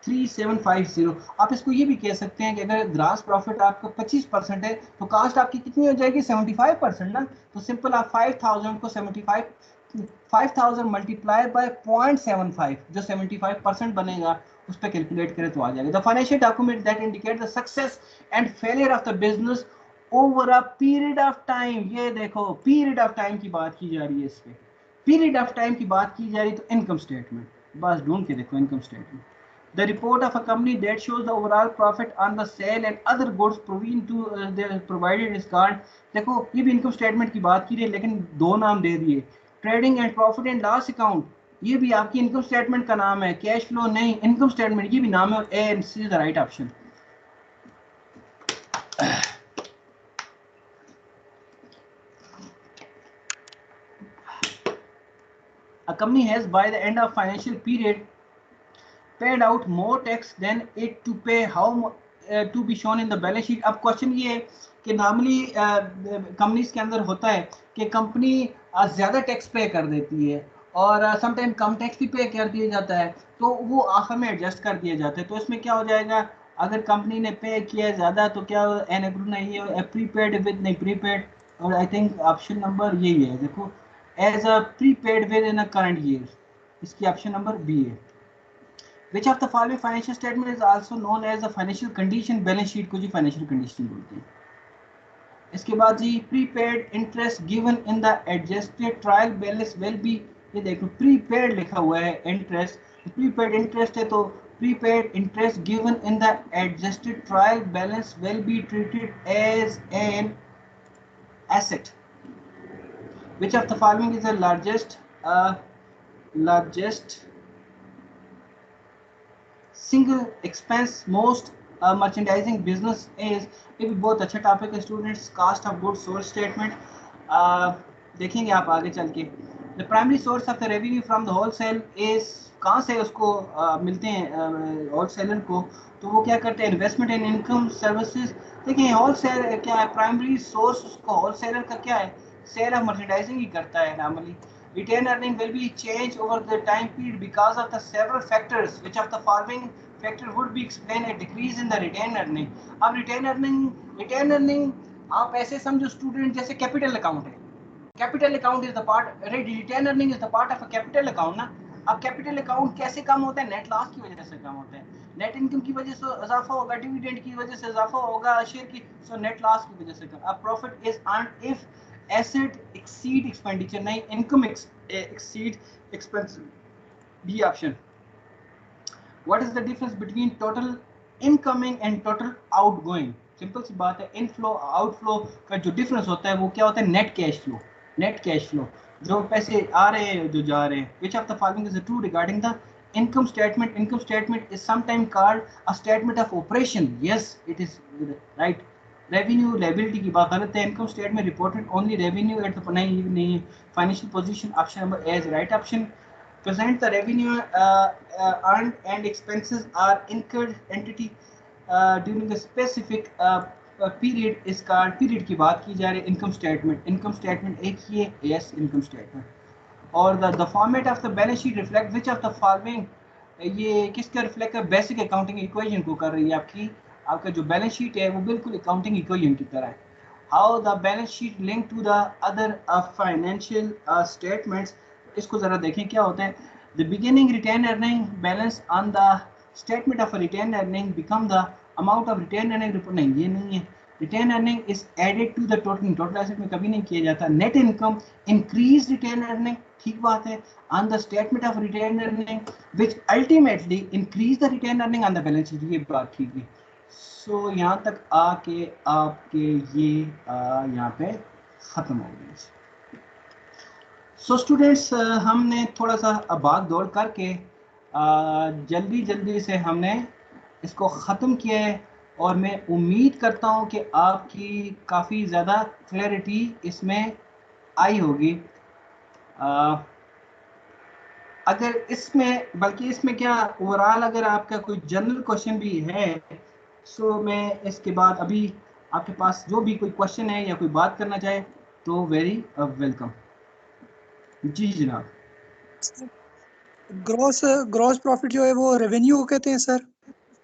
3750। आप इसको ये भी कह सकते हैं कि अगर ग्रास प्रॉफिट आपका 25% है तो कास्ट आपकी कितनी हो जाएगी 75% ना। तो सिंपल आप 5000 को 5000 मल्टीप्लाई बाय 0.75 जो 75% बनेगा उस पर कैलकुलेट करें तो आ जाएगा। The financial document that indicate the success and failure of the business over a period of time. ये देखो पीरियड ऑफ टाइम की बात की जा रही है, इस पे पीरियड ऑफ टाइम की बात की जा रही है, तो इनकम स्टेटमेंट बस ढूंढ के देखो income statement. The report of a company that shows the overall profit on the sale and other goods provided is called। देखो ये भी इनकम स्टेटमेंट की बात की रही है लेकिन दो नाम दे दिए, trading and profit and loss account, ये भी आपकी इनकम स्टेटमेंट का नाम है, कैश फ्लो नहीं, इनकम स्टेटमेंट ये भी नाम है, और A and C is the right option. A company has by the end of financial period paid out more tax than it to pay, how to be shown in the balance sheet। अब question ये है कि normally companies के अंदर होता है कि company ज़्यादा टैक्स पे कर देती है और समटाइम कम टैक्स भी पे कर दिया जाता है, तो वो आखिर में एडजस्ट कर दिया जाता है। तो इसमें क्या हो जाएगा, अगर कंपनी ने पे किया ज़्यादा तो क्या एन एग्रू नहीं है, प्रीपेड विद नहीं प्रीपेड, और आई थिंक ऑप्शन नंबर यही है, देखो as a prepaid within a current year, इसकी ऑप्शन नंबर बी है। Which of the following financial statement is also known as the financial condition? Balance sheet को जी financial condition बोलते हैं। इसके बाद जी prepaid interest given in the adjusted trial balance will be, ये देखो प्रीपेड लिखा हुआ है इंटरेस्ट, प्रीपेड इंटरेस्ट है तो prepaid interest given in the adjusted trial balance will be treated as an asset. Which of the following is the largest single expense most merchandising business is, ये भी बहुत अच्छा topic है students, cost of goods sold statement देखेंगे आप आगे चल के। The primary source of the revenue from the wholesale is, कहाँ से उसको मिलते हैं होलसेलर को, तो वो क्या करते हैं, इन्वेस्टमेंट इन इनकम सर्विसेज। देखिए होलसेल क्या है, प्राइमरी सोर्स उसको होलसेलर का क्या है, सेल ऑफ मर्चेंडाइजिंग ही करता है normally. Retained earning will be changed over the time period because of the several factors. Which of the following factor would be explain a decrease in the retained earning? अब retained earning आप ऐसे समझो student जैसे capital account है, capital account is the part, retain earning is the part of a capital account ना। अब capital account कैसे कम होता है, नेट लॉस की वजह से कम होता है, नेट इनकम की वजह से इजाफा होगा, डिविडेंड की वजह से इजाफा होगा, शेयर की, सो नेट लॉस की वजह से कम। अब profit is earned if asset exceed expenditure, नहीं income exceed expense, B option. What is the difference between total incoming and total outgoing? Simple सी बात है, इनफ्लो आउटफ्लो का जो डिफरेंस होता है वो क्या होता है, net cash flow, net cash flow, जो पैसे आ रहे हैं जो जा रहे हैं। Which of the following is true regarding the income statement? Income statement is sometimes called a statement of operation. Yes, it is right. Revenue liability की बात गलत है, income statement reported only revenue at the नहीं financial position, option number A is right option। Present the revenue earned and expenses are incurred entity during a specific period is called, period की बात की जा रही है। Income statement, income statement एक ही है, yes income statement. और the format of the balance sheet reflect which of the following, ये किसका रिफ्लेक्ट है, बेसिक अकाउंटिंग इक्वेशन को कर रही है आपकी, आपका जो बैलेंस शीट है वो बिल्कुल अकाउंटिंग इक्वेशन की तरह है। How the balance sheet link to the other financial statements, इसको जरा देखें क्या होता है। The beginning retain earning balance on the statement of retain earning become the amount of retain earning report, नहीं ये नहीं है। Retain earning is added to the total, total asset में कभी नहीं किया जाता। Net income increase retain earning, ठीक बात है, on the statement of retain earning which ultimately increase the retain earning on the balance sheet, ये बात ठीक है। सो यहाँ तक आके आपके ये यहाँ पे खत्म हो गई। सो स्टूडेंट्स हमने थोड़ा सा भाग दौड़ करके जल्दी जल्दी से हमने इसको ख़त्म किया है, और मैं उम्मीद करता हूँ कि आपकी काफ़ी ज़्यादा क्लैरिटी इसमें आई होगी। अगर इसमें, बल्कि इसमें क्या ओवरऑल अगर आपका कोई जनरल क्वेश्चन भी है, सो मैं इसके बाद अभी आपके पास जो भी कोई क्वेश्चन है या कोई बात करना चाहे तो वेरी वेलकम। जी जनाब। ग्रॉस ग्रॉस प्रॉफिट जो है वो रेवेन्यू को कहते हैं सर?